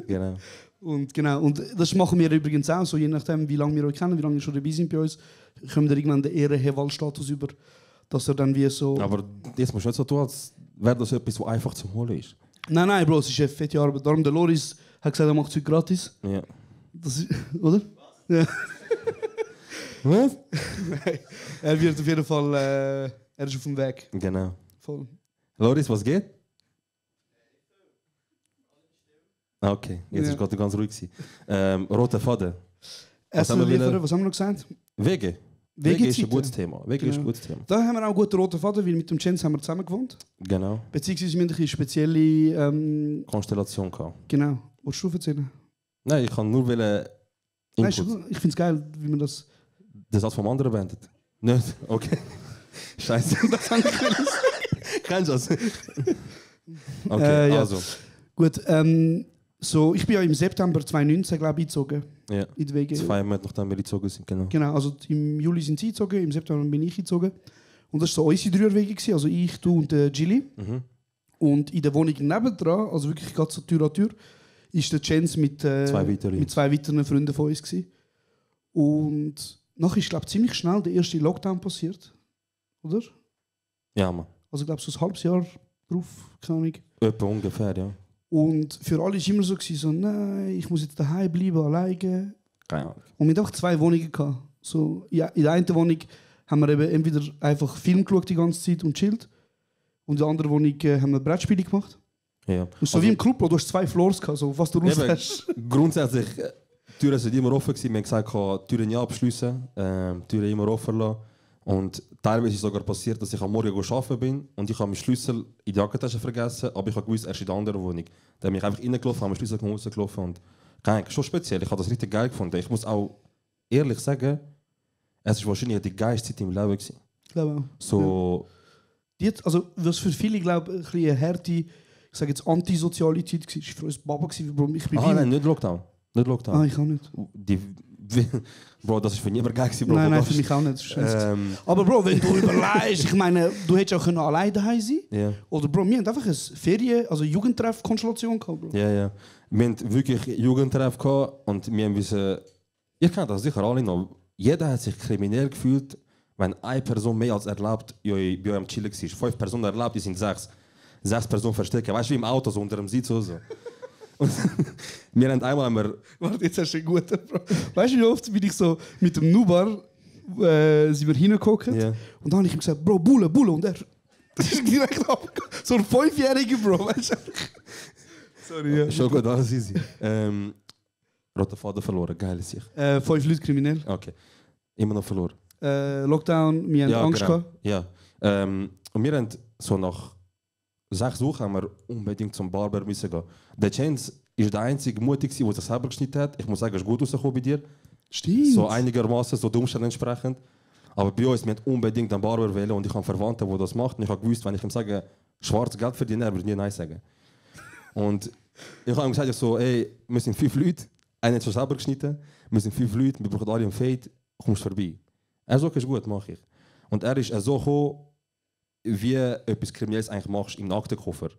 Genau. Und das machen wir übrigens auch so, je nachdem, wie lange wir euch kennen, wie lange ihr schon dabei sind bei uns, kommen wir irgendwann den Ehrenheval-Status über, dass er dann wie so... Aber jetzt musst du nicht so tun, als wäre das etwas, was einfach zum Holen ist. Nein, Bro, es ist eine fette Arbeit. Darum der Loris hat gesagt, er macht es heute gratis. Ja. Das ist, oder? Ja. Was? Nein. Er wird auf jeden Fall... er ist auf dem Weg. Genau. Voll. Loris, was geht? Okay, jetzt ist gerade ganz ruhig. Roter Faden. Essen liefern, was haben wir noch gesagt? Wege. Wege ist ein gutes Thema. Ist ein gutes Thema. Da haben wir auch einen guten roten Faden, weil mit dem Chance haben wir zusammen gewohnt. Genau. Beziehungsweise wir haben eine spezielle... Konstellation gehabt. Genau. Willst du erzählen? Nein, ich kann nur Nein, ich finde es geil, wie man das... Der Satz vom anderen beendet? Nicht? Okay. Scheiße. Kennst du das? Okay, ja. also. Gut, so, ich bin ja im September 2019, glaube ich, eingezogen. Ja. In die WG. 2 Monate nachdem wir gezogen sind, genau. Genau, also im Juli sind sie gezogen, im September bin ich gezogen. Und das war so unsere Dreierwege, also ich, du und der Gilly. Mhm. Und in der Wohnung nebendran, also wirklich gerade so Tür an Tür, ist der Chance mit 2 weiteren Freunden von uns gewesen. Und nachher ist, glaube ich, ziemlich schnell der erste Lockdown passiert. Oder? Ja, Mann. Also ich glaube, so ein halbes Jahr drauf, keine Ahnung. Etwa ungefähr, ja. Und für alle war es immer so, nein, ich muss jetzt daheim bleiben, alleine. Keine Ahnung. Und wir hatten auch 2 Wohnungen gehabt. So, ja, in der einen Wohnung haben wir eben entweder einfach Film geschaut die ganze Zeit und chillt. Und in der anderen Wohnung haben wir Brettspiele gemacht. Ja. Und so wie im Club, du hast 2 Floors gehabt, so, was du raus hast. Grundsätzlich, die Türen sind immer offen gewesen. Wir haben gesagt, die Türen nie abschliessen, die Türen immer offen lassen. Und teilweise ist es sogar passiert, dass ich am Morgen arbeiten bin und ich habe meinen Schlüssel in die Jackentasche vergessen, aber ich habe gewusst, er ist in der anderen Wohnung. Dann bin ich einfach reingelaufen, habe meinen Schlüssel rausgelaufen und schon speziell. Ich habe das richtig geil gefunden. Ich muss auch ehrlich sagen, es war wahrscheinlich die geilste Zeit im Leben gewesen. Ich glaube auch. So, ja. Also, was für viele, glaube ich, ein bisschen eine harte, ich sage jetzt antisoziale Zeit war, war für uns Baba gewesen, Bro. Ich bin nein, nicht Lockdown. Nicht Lockdown. Ich auch nicht. Bro, das ist für niemand geil gewesen, Bro. Nein, für mich auch nicht. Aber Bro, wenn du überlegst, ich meine, du hättest auch alleine daheim sein können. Ja. Oder Bro, wir haben einfach eine also Jugendtreff-Konstellation gehabt, Bro. Ja, ja. Wir haben wirklich Jugendtreff gehabt und wir haben ihr kennt das sicher alle noch, jeder hat sich kriminell gefühlt, wenn eine Person mehr als erlaubt bei euch am Chillen war. 5 Personen erlaubt, die sind 6. 6 Personen verstecken. Weißt du, wie im Auto, so unter dem Sitz oder so. Und wir haben einmal... Warte, jetzt hast du einen guten, Bro. Weißt du, wie oft bin ich so mit dem Nubar sind wir hingeguckt und dann habe ich ihm gesagt, Bro, Bulle, und er ist direkt abgegangen. So ein 5-Jähriger, Bro, weißt du? Sorry, ja. Schon gut, alles easy. Roter Faden verloren, geil ist ich. 5 Leute kriminell. Okay. Immer noch verloren. Lockdown, wir haben Angst gehabt. Ja. Und wir haben so nach 6 Wochen haben wir unbedingt zum Barber müssen gehen. Der Chance ist der einzige Mutige, der sich selber geschnitten hat. Ich muss sagen, es ist gut rausgekommen bei dir. Stimmt. So einigermaßen, so den Umständen entsprechend. Aber bei uns, wir haben unbedingt einen Barber wählen und ich habe Verwandte, die das machen. Und ich habe gewusst, wenn ich ihm sage, schwarzes Geld verdienen, er würde nie Nein sagen. Und ich habe ihm gesagt, so, ey, wir sind 5 Leute, einer hat schon selber geschnitten, wir sind 5 Leute, wir brauchen alle einen Fade, kommst vorbei. Er sagt, ist gut, mache ich. Und er ist so gekommen, wie etwas Kriminelles eigentlich machst im Aktenkoffer.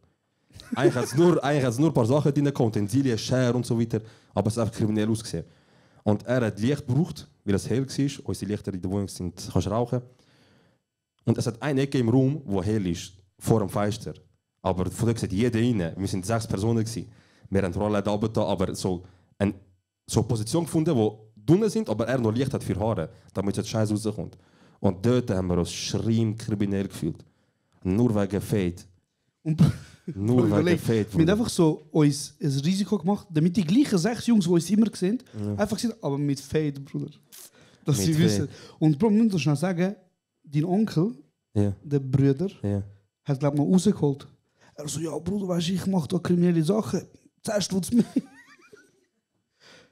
Eigentlich hat es nur ein paar Sachen drin, Utensilien, Schere und so weiter, aber es hat einfach kriminell ausgesehen. Und er hat Licht gebraucht, weil es hell war. Unsere Lichter in der Wohnung sind, kannst rauchen. Und es hat eine Ecke im Raum, wo hell ist, vor dem Fenster. Aber von dort sieht jeder rein. Wir sind 6 Personen gewesen. Wir haben Rollläden runter, aber so eine Position gefunden, wo drinnen sind, aber er noch Licht hat für Haare, damit das Scheiß rauskommt. Und dort haben wir uns schreien kriminell gefühlt. Nur wegen Fade. Nur wegen Fade. Wir haben einfach so uns ein Risiko gemacht, damit die gleichen 6 Jungs, die uns immer sehen, einfach sind, aber mit Fade, Bruder. Dass Mit sie Fade. wissen. Und Bro, wir müssen schnell sagen, dein Onkel, der Bruder, hat glaube ich noch rausgeholt. Er so, ja Bruder, weißt du, ich mache da kriminelle Sachen. Zuerst tut's mir.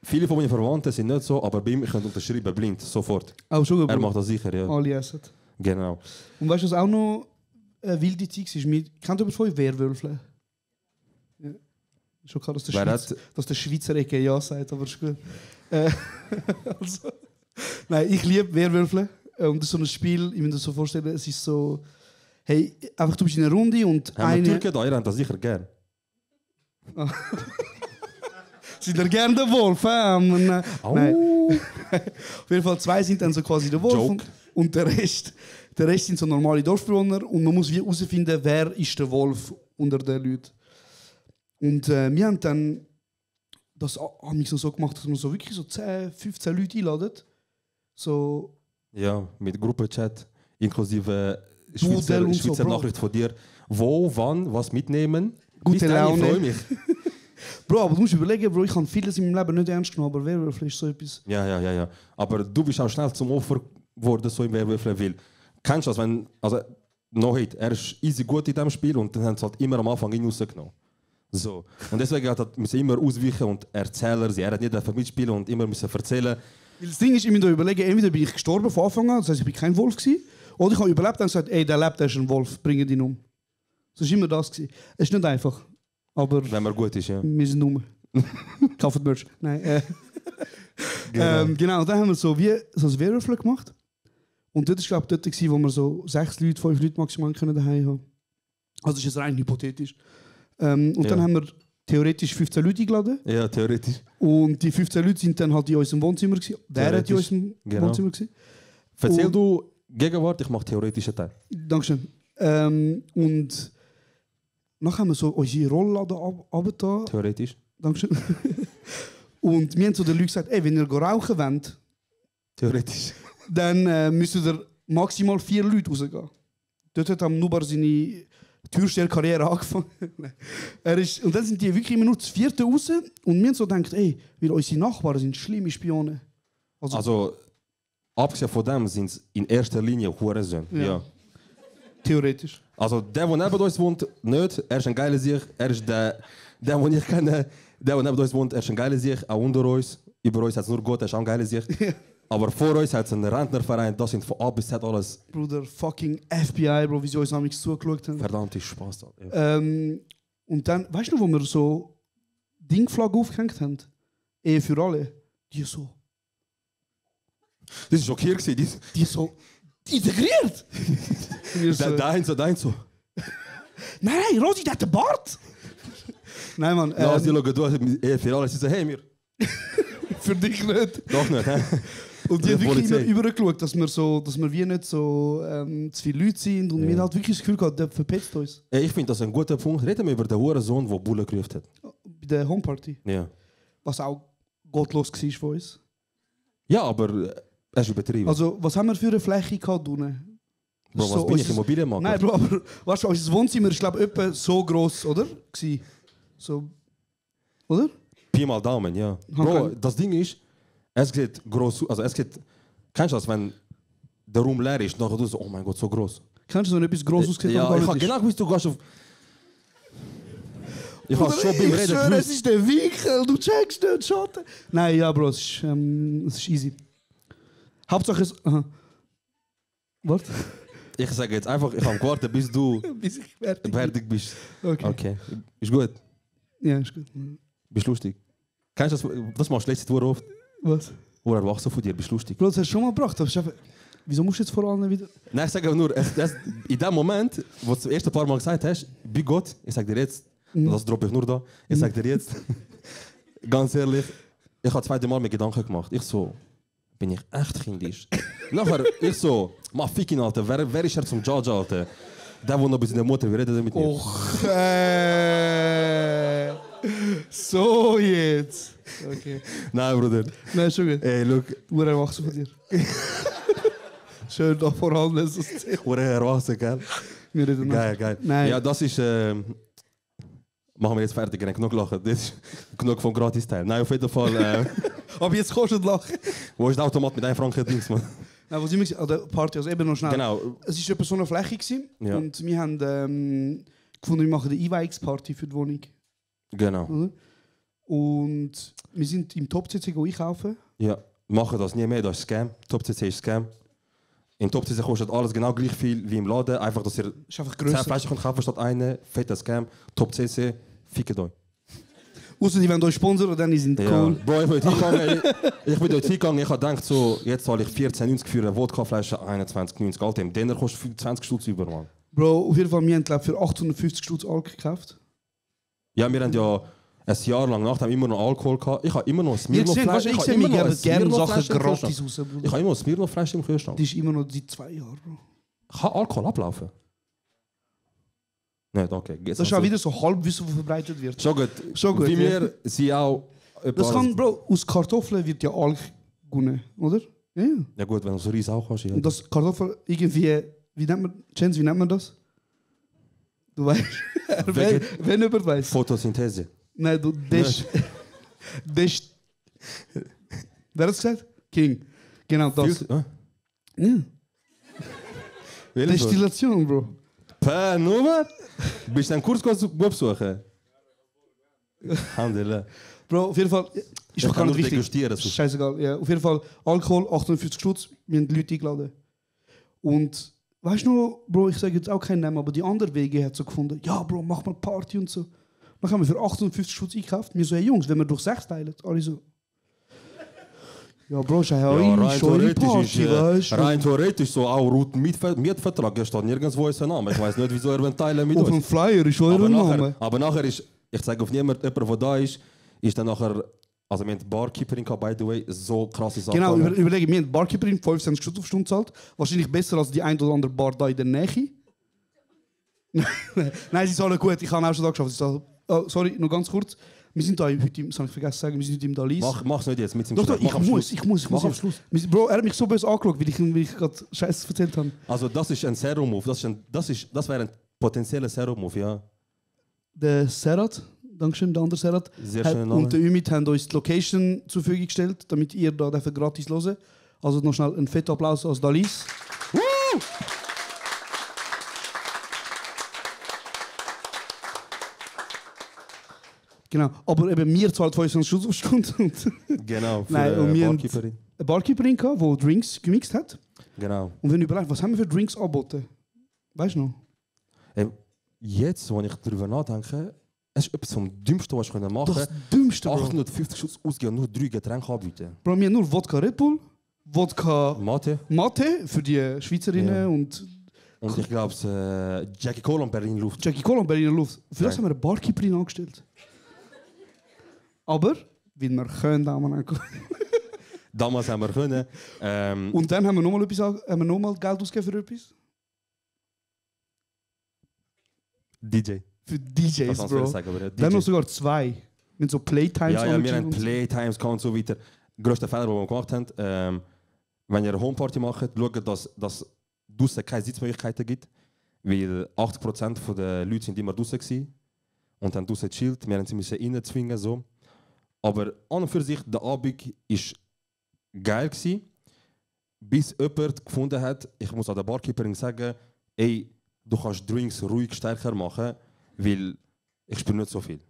Viele von meinen Verwandten sind nicht so, aber bei ihm können unterschreiben, blind, sofort. Auch schon, Er macht das sicher, ja. Alle essen. Genau. Und weißt du, was auch noch eine wilde Zeit war? Kennt ihr von Werwölfe? Ja. Schon klar, dass der Schweizer Ecke ja sagt, aber ist gut. Also, nein, ich liebe Werwölfe. Und das ist so ein Spiel, ich muss mir das so vorstellen, es ist so, hey, einfach du bist in einer Runde und Haben wir Türken da, ihr habt das sicher gern. Sind ihr gerne der Wolf? Nein. Auf jeden Fall 2 sind dann so quasi der Wolf und der Rest sind so normale Dorfbewohner und man muss wie herausfinden, wer ist der Wolf unter den Leuten. Und wir haben dann das so gemacht, dass man so wirklich so 10, 15 Leute einladen. So ja, mit Gruppenchat, inklusive Schweizer so, Nachricht von dir. Wo, wann, was mitnehmen. Gute Laune. Ich freue mich. Bro, aber du musst überlegen, Bro, ich habe vieles in meinem Leben nicht ernst genommen, aber Werwölfe ist so etwas. Ja. Aber du bist auch schnell zum Opfer geworden, so im Werwölfe, weil kennst du das, wenn, also, no hate, er ist easy gut in diesem Spiel und dann haben sie halt immer am Anfang ihn rausgenommen. So. Und deswegen hat er immer ausweichen und Erzähler sein. Er hat nicht mitspielen und immer müssen erzählen. Weil das Ding ist, ich muss mir überlegen, entweder bin ich gestorben von Anfang an, das heisst, ich bin kein Wolf gewesen, oder ich habe überlebt und gesagt, ey, der lebt, der ist ein Wolf, bringen ihn um. Das war immer das gewesen. Es ist nicht einfach, aber... Wenn man gut ist, ja. Wir sind dumm. Kauft Merch. Nein, genau, dann haben wir so wie so ein Werwürfel gemacht. Und dort war, glaube ich, dort, wo wir so 6 Leute, 5 Leute maximal daheim haben. Also ist es rein hypothetisch. Und dann haben wir theoretisch 15 Leute eingeladen. Ja, theoretisch. Und die 15 Leute sind dann halt in unserem Wohnzimmer gewesen. Der hat in unserem Wohnzimmer gewesen. Erzähl du Gegenwart, ich mache theoretischen Teil. Dankeschön. Und nachher haben wir so unsere Rollladen runtergetan. Theoretisch. Dankeschön. Und wir haben zu den Leuten gesagt, ey, wenn ihr rauchen wollt, theoretisch, dann müsst ihr maximal 4 Leute rausgehen. Dort hat am Nubar seine Türsteherkarriere angefangen. Und dann sind die wirklich immer nur das 4. raus. Und wir haben so gedacht, ey, weil unsere Nachbarn sind schlimme Spione. Also abgesehen von dem sind es in erster Linie Hurensöhne. Ja. Theoretisch. Also der neben uns wohnt, nicht. Er ist ein geiler Sieg. Er ist der den ich kenne. Der neben uns wohnt, er ist ein geiler Sieg. Auch unter uns. Über uns hat es nur Gott, er ist auch ein geiler Sieg. Aber vor uns hat es einen Rentnerverein. Das sind von A bis Z alles. Bruder, fucking FBI, Bro, wie sie uns damals zugeschaut haben. Verdammt, ist Spaß. Ja. Und dann, weißt du, wo wir so Dingflagge aufgehängt haben? Ehe für alle. Die so. Das war schockiert. Die so integriert. Dein so. Nein, Rosi, der hat einen Bart. Nein, Mann. Ja, sie schauen durch, Ehe für alle. Sie sagen, hey, mir. Für dich nicht. Doch nicht, hä? Und die haben wirklich immer übergeschaut, dass wir wie nicht so zu viele Leute sind. Und wir haben halt wirklich das Gefühl gehabt, der verpetzt uns. Ich finde das ein guter Punkt. Reden wir über den Hurensohn, der Bullen gerufen hat. Bei der Homeparty. Ja. Was auch gottlos war von uns. Ja, aber er ist übertrieben. Also, was haben wir für eine Fläche gehabt unten? Bro, was bin ich, Immobilienmakler? Nein, Bro, aber weißt du, unser Wohnzimmer ist, glaube ich, etwa so gross, oder? So. Oder? Pi mal Daumen, ja. Bro, das Ding ist, es geht groß, also es geht, kennst du das, wenn der Raum leer ist, dann du so, oh mein Gott, so groß. Kennst du so etwas Grosses gesehen? Ja, ich habe genau gewusst, du gehst auf... Ich habe schon beim Reden gewusst. Es ist der Winkel, du checkst nicht, Schatten. Nein, ja, Bro, es ist easy. Hauptsache es... Warte. Ich sage jetzt einfach, ich habe gewartet, bis du bis ich fertig bist. Okay. Ist gut? Ja, ist gut. Bist lustig? Kennst du das machst du letzte Woche oft? Was? Oder erwachsen von dir, bist lustig? Bro, das hast du schon mal gebracht. Wieso musst du jetzt vor allem wieder... Nein, ich sage nur, in dem Moment, wo du das erste paar Mal gesagt hast, bei Gott, ich sage dir jetzt, das droppe ich nur da, ich sage dir jetzt, ganz ehrlich, ich habe 2. Mal mir Gedanken gemacht. Ich so, bin ich echt kindisch? Nachher, ich so, mach Ficken, Alter, wer ist er zum Judge, Alter? Der wohnt noch bis in der Mutter, wir reden mit mir. Och, so jetzt. Okay. Nein, Bruder. Nein, schon gut. Ey, look. Du bist erwachsen von dir. Schön da vorhanden. Oder erwachsen, gell? Wir reden noch. Geil. Nein. Ja, das ist... machen wir jetzt fertig, genug lachen. Das ist genug vom Gratis-Teil. Nein, auf jeden Fall... Aber jetzt kostet lachen. Wo ist der Automat mit 1 Franken Dings, man? Nein, wo sind wir an der Party? Also eben noch schnell. Genau. Es war etwa so eine Fläche gewesen, ja. Und wir haben gefunden, wir machen eine Einweihungsparty für die Wohnung. Genau. Oder? Und wir sind im Top-CC einkaufen. Ja, machen das nie mehr, das ist Scam. Top-CC ist Scam. Im Top-CC kostet alles genau gleich viel wie im Laden. Einfach, dass ihr 10 Flaschen kaufen statt eine. Fetter Scam. Top-CC, fickt euch. Außer die wollen euch sponsern, dann sind cool. Bro, ich bin dort hingegangen, ich habe gedacht, so, jetzt zahle ich 14,90 für eine Wodkaflasche, 21,90. Alter, im Dinner kostet 20 Stutz über, Mann. Bro, auf jeden Fall, wir haben glaub, für 850 Stutz Alkohol gekauft. Ja, wir haben ja ein Jahr lang nach immer noch Alkohol gehabt. Ich habe immer noch eine Smirnoff-Flasche. Ich sehe, wir geben gerne Sachen gratis raus, Bruder. Ich habe immer noch eine Smirnoff-Flasche im Kühlschrank. Die ist immer noch seit 2 Jahren, Bro. Kann Alkohol ablaufen? Nicht, okay. Das ist auch wieder so Halbwissen, das verbreitet wird. Schon gut. Wie wir sie auch... Das kann, Bro, aus Kartoffeln wird ja Alk gewonnen, oder? Ja. Ja gut, wenn du so Reis auch hast. Ja. Und das Kartoffel irgendwie... Wie nennt man... Jens, wie nennt man das? Du weißt... Wenn jemand weiß. Photosynthese. Nein, du... Wer hat das gesagt? King. Genau das. Ja. Destillation, Bro. Nur? Bist du einen Kurs besuchen? Alhamdulillah. Bro, auf jeden Fall... Ist doch gar nicht wichtig. degustieren. So. Scheißegal. Ja, auf jeden Fall Alkohol, 58 Stutz, wir haben die Leute eingeladen. Und weißt du noch, Bro, ich sage jetzt auch keinen Namen, aber die andere WG hat so gefunden, ja Bro, mach mal Party und so. Dann haben wir für 58 Stutz eingekauft. Wir so, hey Jungs, wenn wir durch 6 teilen, alle so. Ja Bro, ist ja rein schon Party, weißt du? rein theoretisch so auch Routen Mietvertrag, da steht nirgendwo unser Name. Ich weiß nicht, wieso er teilen mit Auf dem uns. Flyer ist euer Name. Aber nachher ist, ich sage auf jemand, der da ist dann nachher, also wir haben Barkeeperin gehabt, by the way, so krasse Sachen. Genau, überlege, wir haben Barkeeperin 25 Stutz auf Stunde zahlt. Wahrscheinlich besser als die ein oder andere Bar da in der Nähe. Nein, sie zahlen gut, ich habe auch schon da geschafft. Oh, sorry, noch ganz kurz. Wir sind da heute im, das habe ich vergessen zu sagen, wir sind heute im Dalis. Mach's nicht jetzt mit dem Doch, ich muss Mach am Schluss. Bro, er hat mich so böse angeschaut, weil ich gerade Scheiße erzählt habe. Also das ist ein Zero-Move, das wäre ein potenzieller Zero-Move, ja. Der Serhat, Dankeschön, der andere Serhat, Sehr schöner Name. und der Ümit haben uns die Location zur Verfügung gestellt, damit ihr da gratis hören. Also noch schnell einen fetten Applaus aus Dalis. Genau, aber eben wir zahlen 25 Stutz auf Stunde. Genau, für Nein, und wir haben Barkeeperin. eine Barkeeperin gehabt, die Drinks gemixt hat. Genau. Und wenn du überlegst, was haben wir für Drinks angeboten? Weißt du noch? Jetzt, wenn ich darüber nachdenke, es ist etwas vom Dümmsten, was ich machen konnte. Das Dümmste, Bro. 850 Schutz ausgeben und nur 3 Getränke anbieten. Bro, wir haben nur Wodka Red Bull, Wodka Mate für die Schweizerinnen Ja. und und ich glaube Jackie Cola und Berlin Luft. Jackie Cola und Berliner Luft. Für das Nein. haben wir eine Barkeeperin angestellt. Aber, weil wir können, Damen. Damals haben wir können. Und dann haben wir nochmal Geld ausgegeben für etwas. DJ. Für DJs, Was soll Bro. ich sagen, aber Dann DJ. noch sogar 2. Mit so Playtimes. Ja, wir angegeben haben und so. Playtimes und so weiter. Der grösste Fehler, den wir gemacht haben, wenn ihr eine Homeparty macht, schaut, dass draussen keine Sitzmöglichkeiten gibt. Weil 80% der Leute sind immer draussen gewesen und haben draussen gechillt. Wir mussten sie reinzwingen. So. Aber an und für sich, der Abend war geil gewesen, bis jemand gefunden hat, ich muss an der Barkeeperin sagen, ey, du kannst Drinks ruhig stärker machen, weil ich spüre nicht so viel.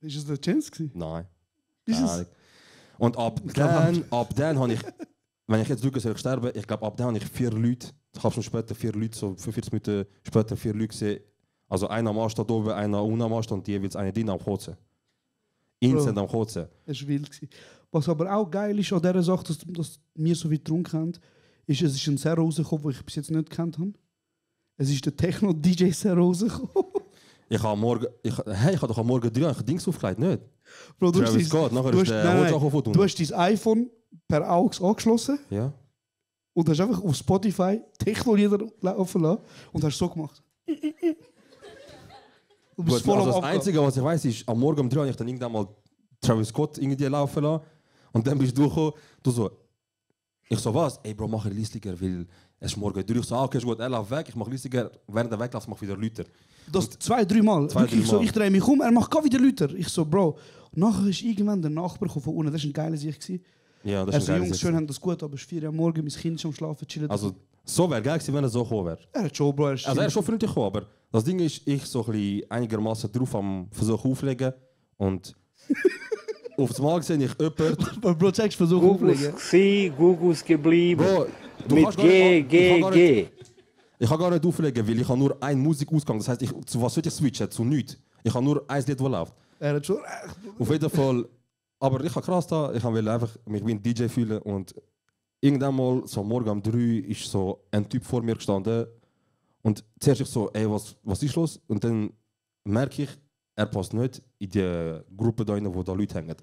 Ist es der Chance gewesen? Nein. Ist es? Und ab dann habe ich, wenn ich jetzt schaue, soll ich sterben, ich glaube, ab dann habe ich 4 Leute, ich habe schon später 4 Leute, so 45 Minuten später 4 Leute gesehen. Also einer am Anstand oben, einer unten am Anstand und jeweils eine drin am Kotzen. Instant am Kotzen. Es war wild gewesen. Was aber auch geil ist an dieser Sache, dass wir so weit getrunken haben, ist, es ist ein Zero rausgekommen, den ich bis jetzt nicht gekannt habe. Es ist der Techno-DJ Zero rausgekommen. Ich habe doch am Morgen 3 Dings aufgelegt, nicht? Bro, du Travis Scott, nachher ist der Hotjack auf du hast dein iPhone per AUX angeschlossen Ja. und hast einfach auf Spotify Techno-Lieder laufen lassen und hast so gemacht. Du bist Gut, voll also am das Abgehen. Einzige, was ich weiß, ist, am Morgen um 3 habe ich dann irgendwann mal Travis Scott irgendwie laufen lassen. Und dann bist du gekommen, du so, ich so, was? Ey Bro, mach ein Listiger, weil es ist morgen 3. Ich so, okay, ist gut, er läuft weg, ich mach Listiger, während er wegläuft, mach ich wieder Lüter. Das 2-3 Mal. Wirklich, so, ich drehe mich um, er macht gar wieder Lüter. Ich so, Bro. Und nachher ist irgendwann der Nachbar gekommen von unten, das war ein geiler Sicht gewesen. Ja, das Er ist so, ein Jungs, geiles schön haben das gut, aber es ist 4 Uhr am Morgen, mein Kind ist am Schlafen, chillen. Also, so wäre geil gewesen, wenn er so gekommen wäre. Er hat schon, Bro. Also, er ist schon freundlich gekommen, aber das Ding ist, ich so ein bisschen einigermaßen drauf am Versuch auflegen und auf das Mal sehe ich jemanden. Bro, zeigst du Versuch auflegen? Gugus geblieben. Bro, du Mit kannst gar nicht- ich kann gar G. nicht- Ich kann gar nicht auflegen, weil ich habe nur eine Musikausgang. Das heisst, zu was soll ich switchen? Zu nichts. Ich habe nur ein Lied, das läuft. Er hat schon. Auf jeden Fall. Aber ich habe krass da. Ich will einfach mich wie ein DJ fühlen. Und irgendwann mal, so morgen um 3 ist so ein Typ vor mir gestanden. Und zuerst ich so, ey, was ist los? Und dann merke ich, er passt nicht in die Gruppe da rein, wo da Leute hängen.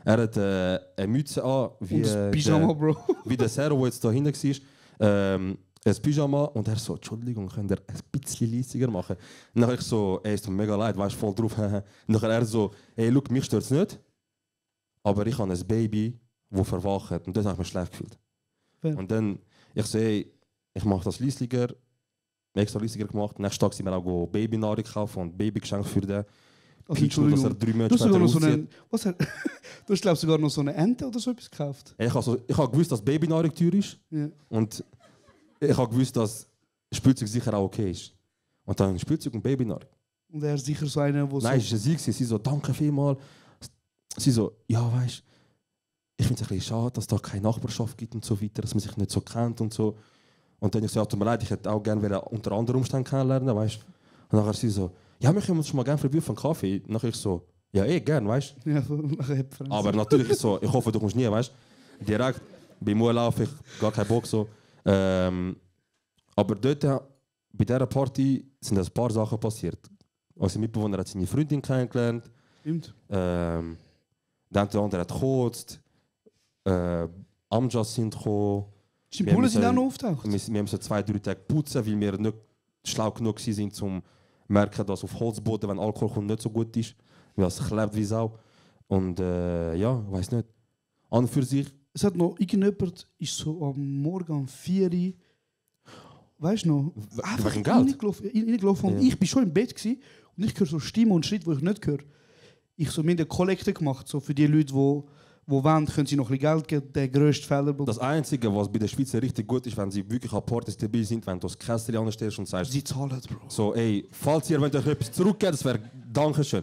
Er hat eine Mütze an, wie Und das Pyjama, Bro. wie der Zero, der jetzt da hinten war. Ein Pyjama und er so, Entschuldigung, könnt ihr ein bisschen leiser machen? Und dann ich so, ey, es tut mir mega leid, weißt du, voll drauf. Und dann er so, ey, look, mich stört es nicht, aber ich habe ein Baby, das verwacht. Und das habe ich mich schlecht gefühlt. Ja. Und dann, ich so, ey, ich mache das leiser, extra leiser gemacht. Nächsten Tag sind wir auch Babynahrung gekauft und Babygeschenk für den. Also, Peach, dass er 3 Monate du hast sogar später noch so auszieht. einen. Was hat, du hast, glaube ich, sogar noch so eine Ente oder so etwas gekauft. Ey, ich habe gewusst, dass Babynahrung teuer ist. Ja. Und ich habe gewusst, dass Spielzeug sicher auch okay ist. Und dann Spielzeug und Babynahrung. Und er ist sicher so einer, wo Nein, so. es war ein Sieg. Sie so, danke vielmals. sie so, ja, weißt, ich finde es ein bisschen schade, dass es da keine Nachbarschaft gibt und so weiter, dass man sich nicht so kennt und so. Und dann ich so, ja, tut mir leid, ich hätte auch gerne unter anderen Umständen kennenlernen, weißt. Und nachher sie so, ja, wir können uns schon mal gerne vorbei von Kaffee. Und nachher ich so, ja, gern, weißt. Ja, nachher aber natürlich so, ich hoffe, du kommst nie, weißt. Direkt beim Urlaub, ich gar keinen Bock so. Aber dort, bei dieser Party, sind ein paar Sachen passiert. Unser Mitbewohner hat seine Freundin kennengelernt. Stimmt. Dann der andere hat gekotzt. Amjas sind gekommen. Die Bullen sind auch noch auftaucht. Wir haben so 2-3 Tage putzen, weil wir nicht schlau genug waren, um zu merken, dass auf Holzboden, wenn Alkohol kommt, nicht so gut ist. Weil es klebt wie Sau. Und ja, ich weiss nicht. An und für sich. Es hat noch irgendjemand, ist so am Morgen um 4 Uhr, weißt du noch, einfach reingelaufen. Und ich war schon im Bett gewesen, und ich höre so Stimmen und Schritte, die ich nicht höre. Ich so, wir haben eine Kollekte gemacht, so für die Leute, die wollen, können sie noch ein bisschen Geld geben, der grösste Fehler. Das Einzige, was bei den Schweizer richtig gut ist, wenn sie wirklich an Partys dabei sind, wenn du das Kästchen anstellst und sagst, sie zahlen, Bro. So, ey, falls ihr euch etwas zurückgebt, das wäre Dankeschön.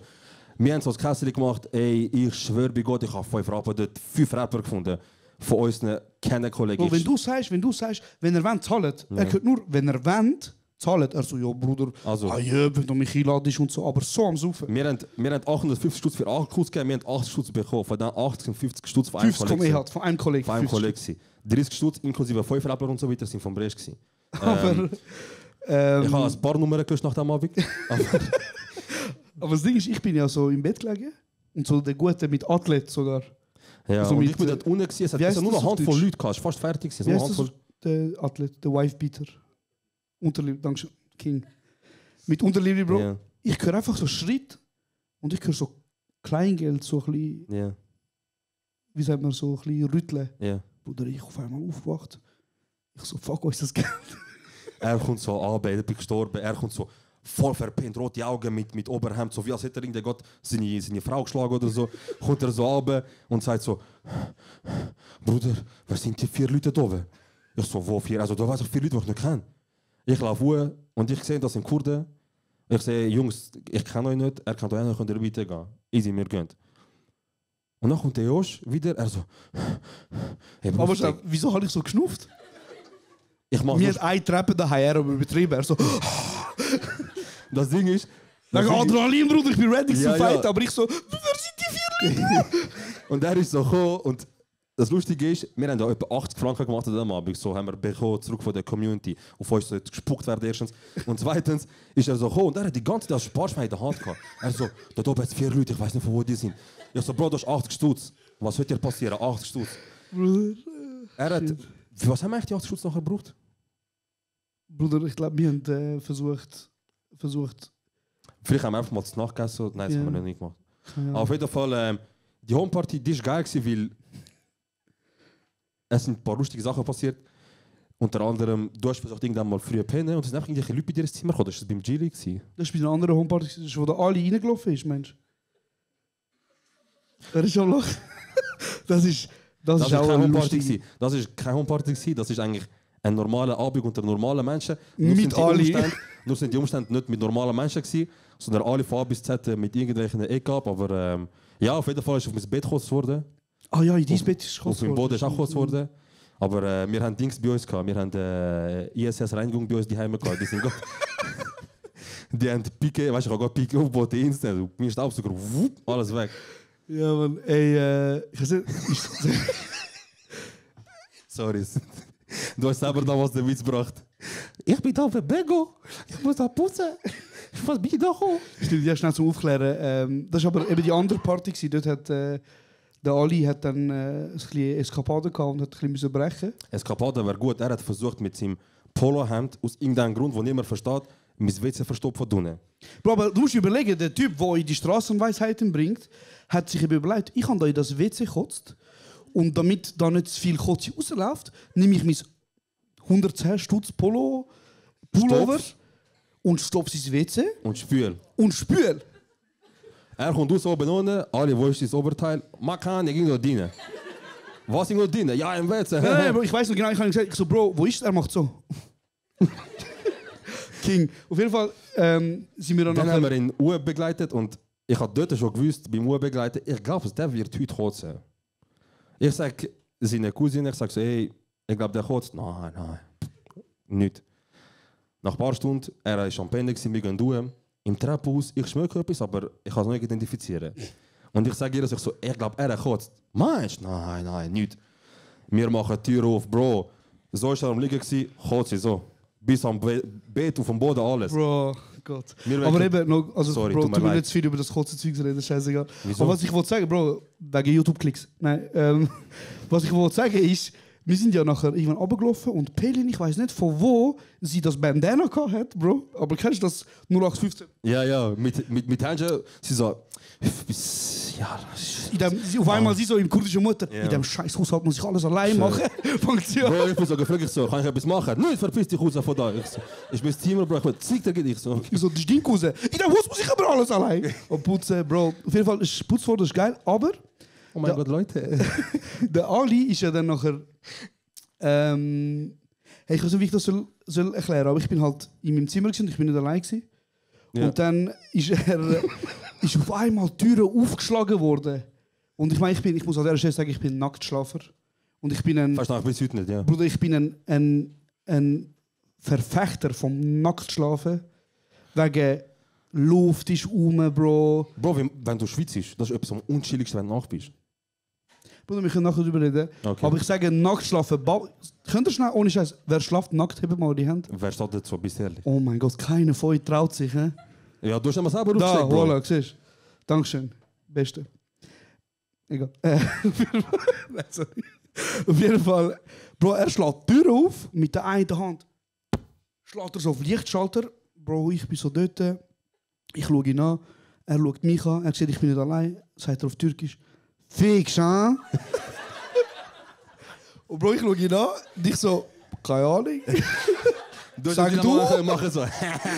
Wir haben so das Kästchen gemacht, ey, ich schwöre bei Gott, ich habe 5 Rapper dort 5 Rapper gefunden. Von unseren Kennenkollegen. Wenn du sagst, wenn er wollt, zahlt. Ja. Er könnte nur, wenn er wollt, zahlt. Er so, ja Bruder, also, wenn du mich einladest und so, aber so am Saufen. Wir haben 850 Stutz für 8 Stutz gegeben, wir haben 80 Stutz bekommen. Von den 80 und 50 Stutz von einem Kollegen. Von einem Kollegen. Von einem Kollegen. 30 Stutz inklusive 5 Rapper und so weiter sind vom Brest. Ich habe ein paar Nummern gelöscht nach dem Abend. Aber das Ding ist, ich bin ja so im Bett gelegen und so der Gute mit Athlet sogar. Ja, also und ich bin dort unten gewesen, es hat nur eine Handvoll Leute gehabt, fast fertig gewesen. Wie heißt das? Der Athlet, der Wifebeater. Unterliebe, danke King. Mit Unterliebe, Bro. Yeah. Ich höre einfach so Schritt und ich höre so Kleingeld, so ein bisschen, yeah. Wie sagt man, so ein bisschen rütteln. Yeah. Bruder, ich auf einmal aufgewacht. Ich so, fuck, wo ist das Geld? Er kommt so an, ich bin gestorben, er kommt so voll verpennt, rote Augen mit Oberhemd, so wie als hätte er Gott seine Frau geschlagen oder so. Kommt er so runter und sagt so, Bruder, wer sind die 4 Leute da oben? Ich so, wo 4? Also da weiß ich 4 Leute, die ich nicht kenne. Ich laufe hoch und ich sehe, das sind Kurden. Ich sehe, Jungs, ich kenne euch nicht, er kann euch nicht, könnt ihr weitergehen. Easy, wir gehen. Und dann kommt der Josh wieder, er so, hey, Bruder, aber wieso habe ich so geschnupft? Mir hat eine Treppe daheim, aber übertrieben. Er so, das Ding ist... Adrenalin, Bruder, ich bin ready zu fight, aber ich so, wer sind die 4 Leute? Und er ist so gekommen und das Lustige ist, wir haben da etwa 80 Franken gemacht an dem Abend, so haben wir bekommen, zurück von der Community, auf uns so gespuckt werden erstens. Und zweitens ist er so gekommen und er hat die ganze Zeit das Sparschwein in der Hand gehabt. Er so, da oben hat 4 Leute, ich weiß nicht, von wo die sind. Ich so, Bro, du hast 80 Stutz. Was wird dir passieren? 80 Stutz. Er hat... Für was haben wir eigentlich die 80 Stutz nachher gebraucht? Bruder, ich glaube, wir haben versucht... Vielleicht haben wir einfach mal zu Nacht gegessen. Nein, das haben wir nicht gemacht. Ja. Auf jeden Fall, die Homeparty, die war geil, weil es sind ein paar lustige Sachen passiert. Unter anderem, du hast versucht, irgendwann mal früh pennen und es sind einfach irgendwelche Leute bei dir ins Zimmer gekommen. Das war beim Gili. Das war bei einer anderen Homeparty, das ist, wo der Ali reingelaufen ist, Mensch. Das ist schon Loch. Das ist auch keine Homeparty. Das ist keine Homeparty, das ist eigentlich ein normaler Abend unter normalen Menschen. Mit Ali. Nur sind die Umstände nicht mit normalen Menschen gewesen, sondern alle von A bis Z mit irgendwelchen Ecken ab. Aber ja, auf jeden Fall ist auf mein Bett gekostet worden. Ah ja, in dein Bett ist gekostet worden. Auf dem Boden ist auch gekostet worden. Aber wir haben Dings bei uns gehabt. Wir haben ISS-Reinigung bei uns daheim gehabt. Die sind gut. Die haben Pike, weißt du, ich habe gerade Pike aufgeboten, instant. Mir ist Staubsauger, alles weg. Ja, man, ey, sorry. Du hast selber damals den Witz gebracht. Ich bin da auf dem Bego. Ich muss da putzen. Was bin ich da gekommen? Stimmt, ja, schnell zum Aufklären. Das war aber eben die andere Party gewesen. Dort hat der Ali hat dann ein bisschen Eskapade gehabt und hat ein bisschen brechen. Eskapade wäre gut. Er hat versucht mit seinem Polohemd aus irgendeinem Grund, den niemand versteht, mein WC verstopfen zu tun. Bro, aber du musst überlegen, der Typ, der in die Straßenweisheiten bringt, hat sich überlegt, ich habe da in das WC gekotzt und damit da nicht zu viel Kotze rausläuft, nehme ich mein 110 Stutz Pullover und stopfe ins WC. Und spül. Er kommt aus oben ohne, alle, wo ist das Oberteil? Man kann, ich ging noch dienen. Was ging noch dienen? Ja, im WC. Nein, aber ich weiß noch genau, ich habe gesagt, so, Bro, wo ist er? Macht so. King. Auf jeden Fall sind wir dann haben wir ihn begleitet und ich habe dort schon gewusst, beim Urbegleiter, ich glaube, der wird heute kotzen. Ich sage seine Cousine, ich sage so, hey, ich glaube, der kotzt. Nein. Nicht. Nach ein paar Stunden, er war am Pennen, wir gehen durch. Im Treppenhaus, ich schmecke etwas, aber ich kann es noch nicht identifizieren. Und ich sage ihr so, ich glaube, er kotzt. Meinst du? Nein, nicht. Wir machen die Tür auf, Bro. So war er am Liegen, kotzt so. Bis am Bett, auf dem Boden, alles. Bro, Gott. Aber eben, noch, also, sorry, Bro, tu mir nicht zu viel über das Kotzenzeug reden, scheißegal. Wieso? Aber was ich wollte sagen, Bro, wegen YouTube-Klicks. Nein, was ich wollte sagen ist, wir sind ja nachher irgendwann runtergelaufen und Pelin, ich weiß nicht von wo sie das Bandana hat, Bro. Aber kennst du das 0815? Ja, mit Händen, sie so, ja. Auf einmal sie so in kurdischer Mutter, in dem scheiß Haushalt muss ich alles allein machen. Funktion. Bro, ich bin so gefragt, so, kann ich etwas machen? Nein, verpiss dich raus von da. Ich bin Teamer, Bro, ich zeig dir ich so. Ich so, das ist dein Cousin. In dem Haus muss ich aber alles allein. Und putzen, Bro. Auf jeden Fall ist Putzwort, das ist geil, aber... Oh mein Gott, Leute. Der Ali ist ja dann nachher... hey, ich weiß nicht, wie ich das soll erklären, aber ich bin halt in meinem Zimmer gewesen, ich bin nicht allein gewesen. Ja. Und dann ist ist auf einmal die Türe aufgeschlagen worden. Und ich meine, ich muss an der Stelle sagen, ich bin Nacktschlafer. Und ich bin ein... Verstehe ich bis heute nicht, ja. Bruder, ich bin ein Verfechter vom Nacktschlafen. Wegen Luft ist Bro. Bro, wenn du schwitzt, das ist etwas am unchilligsten, wenn du nackt bist. Bruder, wir können nachher darüber reden. Okay. Aber ich sage, nackt schlafen. Könnt ihr schnell, ohne Scheiß, wer schlaft nackt, hebt mal die Hände. Wer steht dazu, bist ehrlich? Oh mein Gott, keiner von euch traut sich, hä? Ja, du hast immer selber Da, aufgesteckt, Bro. voilà, siehst du. Dankeschön. Beste. Egal. Nein, sorry. Auf jeden Fall, Bro, er schlägt die Tür auf, mit der einen Hand schlägt er so auf Lichtschalter. Bro, ich bin so dort. Ich schaue ihn an, er schaut mich an, er sieht, ich bin nicht allein, sagt er auf Türkisch. Fix, hein? Und Bro, ich schaue ihn an und ich so, keine Ahnung. Sag du? Machen so,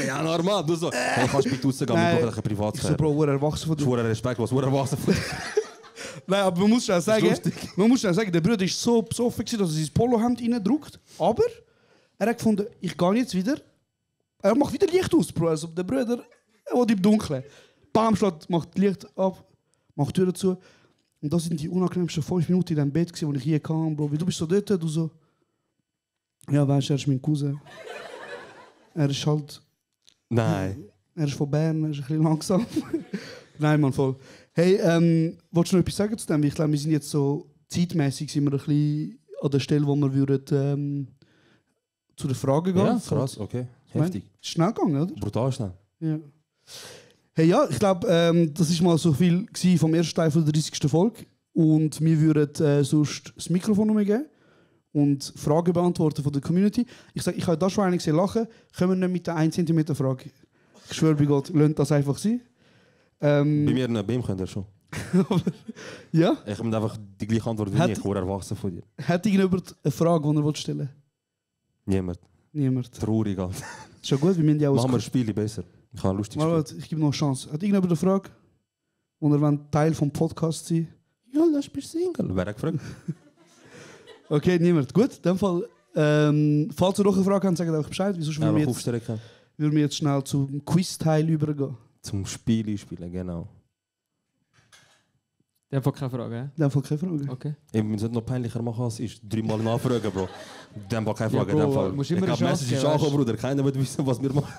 ja normal, du so, hey, kannst du bitte rausgehen, wir brauchen eine Privatsphäre. Ich so, Bro, er erwachsen von dir. Schwurer respektlos, erwachsen von dir. Nein, aber man muss schon sagen, der Bruder ist so fix, dass er sein Polohemd reindrückt. Aber er hat gefunden, ich gehe jetzt wieder. Er macht wieder Licht aus, Bro. Also der Bruder, er will im Dunkeln. Bam, macht Licht ab, macht die Tür zu. Und das sind die unangenehmsten 5 Minuten in dem Bett, wo ich hier kam, Bro. Wie du bist so dort, du so. Ja, weißt du, er ist mein Cousin. Er ist halt. Nein. Er ist von Bern, er ist ein bisschen langsam. Nein, Mann, voll. Hey, wolltest du noch etwas sagen zu dem? Ich glaube, wir sind jetzt so zeitmäßig sind wir ein bisschen an der Stelle, wo wir würden, zu der Frage gehen. Ja, krass, okay. Heftig. Schnell gegangen, oder? Brutal schnell. Ja. Hey, ja, ich glaube, das war mal so viel vom ersten Teil von der 30. Folge. Und wir würden sonst das Mikrofon umgeben und Fragen beantworten von der Community. Ich sage, ich habe da schon einige gesehen lachen. Können wir nicht mit der 1 cm Frage? Ich schwöre bei Gott, lasst das einfach sein. Bei mir nicht, bei ihm könnt ihr schon. Ja? Ich habe einfach die gleiche Antwort wie ich, wo erwachsen von dir. Hat irgendjemand eine Frage, die er stellen will? Niemand. Niemand. Traurig, Alter. Ist schon gut, wir müssen ja auch... Machen wir Spiele besser. Ich habe lustig spielen. Ich gebe noch eine Chance. Hat irgendjemand eine Frage? Und er Teil vom Podcast sein? Ja, lass mich Single. Wer hat gefragt? Okay, niemand. Gut, in dem Fall, falls ihr noch eine Frage habt, sagt euch Bescheid. Wieso würden wir jetzt schnell zum Quiz-Teil übergehen? Zum Spielen spielen, genau. In dem Fall keine Frage, hä? In dem Fall keine Frage. Okay. Wir müssen noch peinlicher machen als ist. 3-mal nachfragen, Bro. In dem Fall keine Frage. Ja, Bro, in dem Fall. musst immer ich glaube, Message ist auch, Bruder. Keiner wird wissen, was wir machen.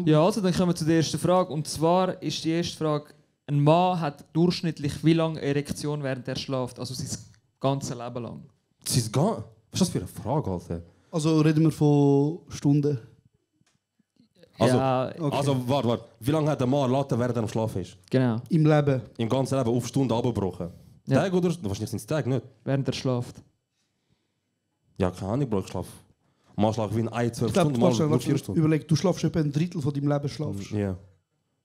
Ja, also dann kommen wir zu der ersten Frage. Und zwar ist die erste Frage: Ein Mann hat durchschnittlich wie lange Erektion, während er schläft? Also sein ganzes Leben lang. Was ist das für eine Frage, Alter? Also reden wir von Stunden? Also, ja, okay. Also warte. Wie lange hat der Mann Latte, während er am Schlafen ist? Genau. Im Leben? Im ganzen Leben auf Stunden abgebrochen. Ja. Tag oder? Wahrscheinlich sind es Tag, nicht? Während er schläft. Ja, keine Ahnung, Bro, ich schlafe. Mal schlafe wie in 12 glaub, Stunden, mal nur 4 Stunden. Überleg, du schlafst etwa ein Drittel von deinem Leben schlafst. Ja.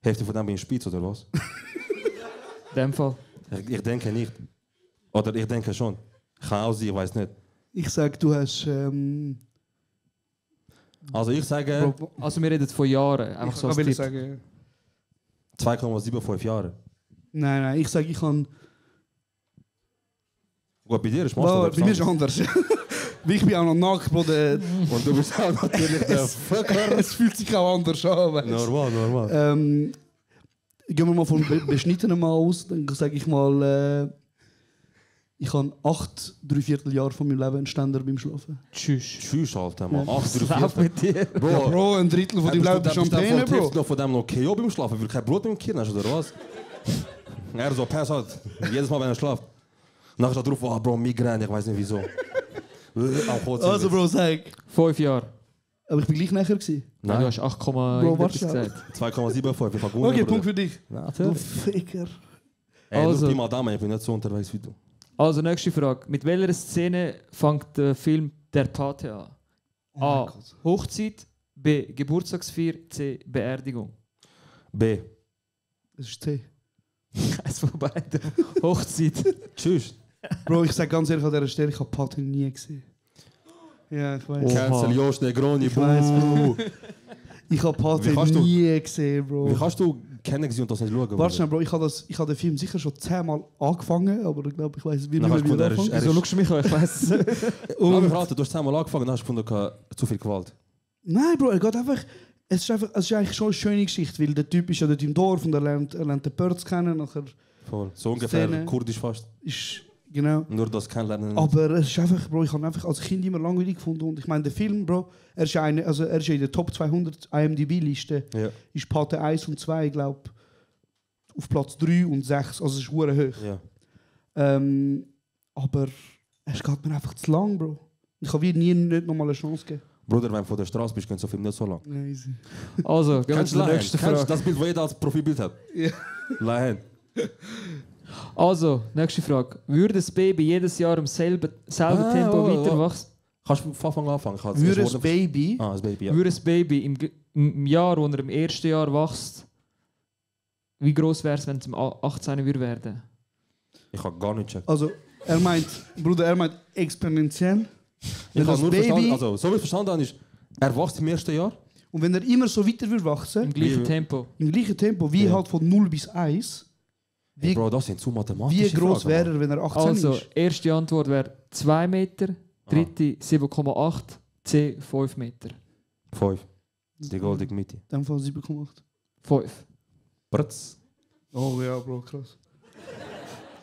Hälfte von dem bin ich Spitz, oder was? In dem Fall. Ich denke nicht. Oder ich denke schon. Kann auch sein, ich weiß nicht. Ich sage, du hast... Also ich sage... Also wir reden von Jahren. Einfach so als Tipp. 2,75 Jahre. Nein, ich sage, ich kann... Gut, bei dir ist es bei mir ist es anders. Ich bin auch noch nackt, Bruder. Und du bist auch natürlich der Fucker. Es fühlt sich auch anders an. Normal. Gehen wir mal von beschnittenen Mal aus, dann sage ich mal, ich habe 8 3/4 von meinem Leben einen Ständer beim Schlafen. Tschüss, Alter, Mann. Ja. 8 Was läuft mit dir? Bro, Ja, Bro, ein Drittel von deinem Leben ist Champagne, Bro. noch von dem noch KO beim Schlafen, weil kein Blut im Kirn hast, oder was? Er so Pass hat, jedes Mal, wenn er schlaft. Nachher drauf, oh, Bro, Migräne, ich weiß nicht wieso. Also, Bro, sag. 5 Jahre. Aber ich bin gleich nachher gewesen. Nein. Du hast 8, irgendetwas gesagt. 2,75, ich habe gewonnen. Okay, Punkt für dich. Ja, Du Ficker. Ey, Also- also, die Madame, ich bin nicht so unterwegs wie du. Also, nächste Frage. Mit welcher Szene fängt der Film Der Pate an? A. Hochzeit. B. Geburtstagsfeier. C. Beerdigung. B. Das ist C. Eins von beiden. Hochzeit. Tschüss. Bro, ich sag ganz ehrlich an dieser Stelle, ich habe Pate nie gesehen. Ja, ich weiß. Cancel Josh Negroni, Ich weiß, Bro. Bro. Ich habe Pate Wie kannst du- nie gesehen, Bro. Wie kannst du kennen und das nicht schauen? Warte schnell, Bro, ich habe den Film sicher schon 10-mal angefangen, aber ich glaube, ich weiß wie Dann hast du wir gefunden, er ist- Wieso schaust du mich an? Ich weiss es. Aber ich rate, du hast 10-mal angefangen, dann hast du gefunden, zu viel Gewalt. Nein, Bro, er geht einfach. Es ist eigentlich schon eine schöne Geschichte, weil der Typ ist ja dort im Dorf und er lernt den Pörz kennen. Nachher Voll. So ungefähr Szene. kurdisch fast. ist. Genau. Nur das kennenlernen. Aber es ist einfach, Bro, ich habe einfach als Kind immer langweilig gefunden. Und ich meine, der Film, Bro, er ist ja in der Top 200 IMDb-Liste. Ja. Ist Pate 1 und 2, glaube ich, auf Platz 3 und 6. Also es ist hure hoch. Ja. Aber es geht mir einfach zu lang, Bro. Ich habe nicht nochmal eine Chance gegeben. Bruder, wenn du von der Straße bist, geht so Film nicht so lang. Ja, easy. Also, gehen wir Kennst zur du Lahen? nächsten Kennst du Frage. das Bild, wo jeder als Profilbild hat? Ja. Lahen. Also, nächste Frage. Würde das Baby jedes Jahr im selben Tempo weiter wachsen? Kannst du von Anfang an anfangen? Ich habe Würde das das Wort- Baby. Ah, das Baby, ja. Würde das Baby im Jahr, wo er im ersten Jahr wächst, wie groß wäre es, wenn es im 18 würde werden? Ich habe gar nicht gecheckt. Also, er meint exponentiell. Ich Wenn habe das nur Baby. verstanden, also, so wie ich verstanden habe, ist, er wächst im ersten Jahr. Und wenn er immer so weiter würde wachsen, Im gleichen Wie- Tempo. im gleichen Tempo, wie Ja. halt von 0 bis 1, Hey, Bro, das sind zu mathematische wie groß Fragen, wäre Mann. er, wenn er 18 Also, ist? erste Antwort wäre 2 Meter, dritte 7,8, C 5 Meter. 5. Das ist die goldige Mitte. In dem Fall 7,8. 5. Bratz. Oh ja, Bro, krass.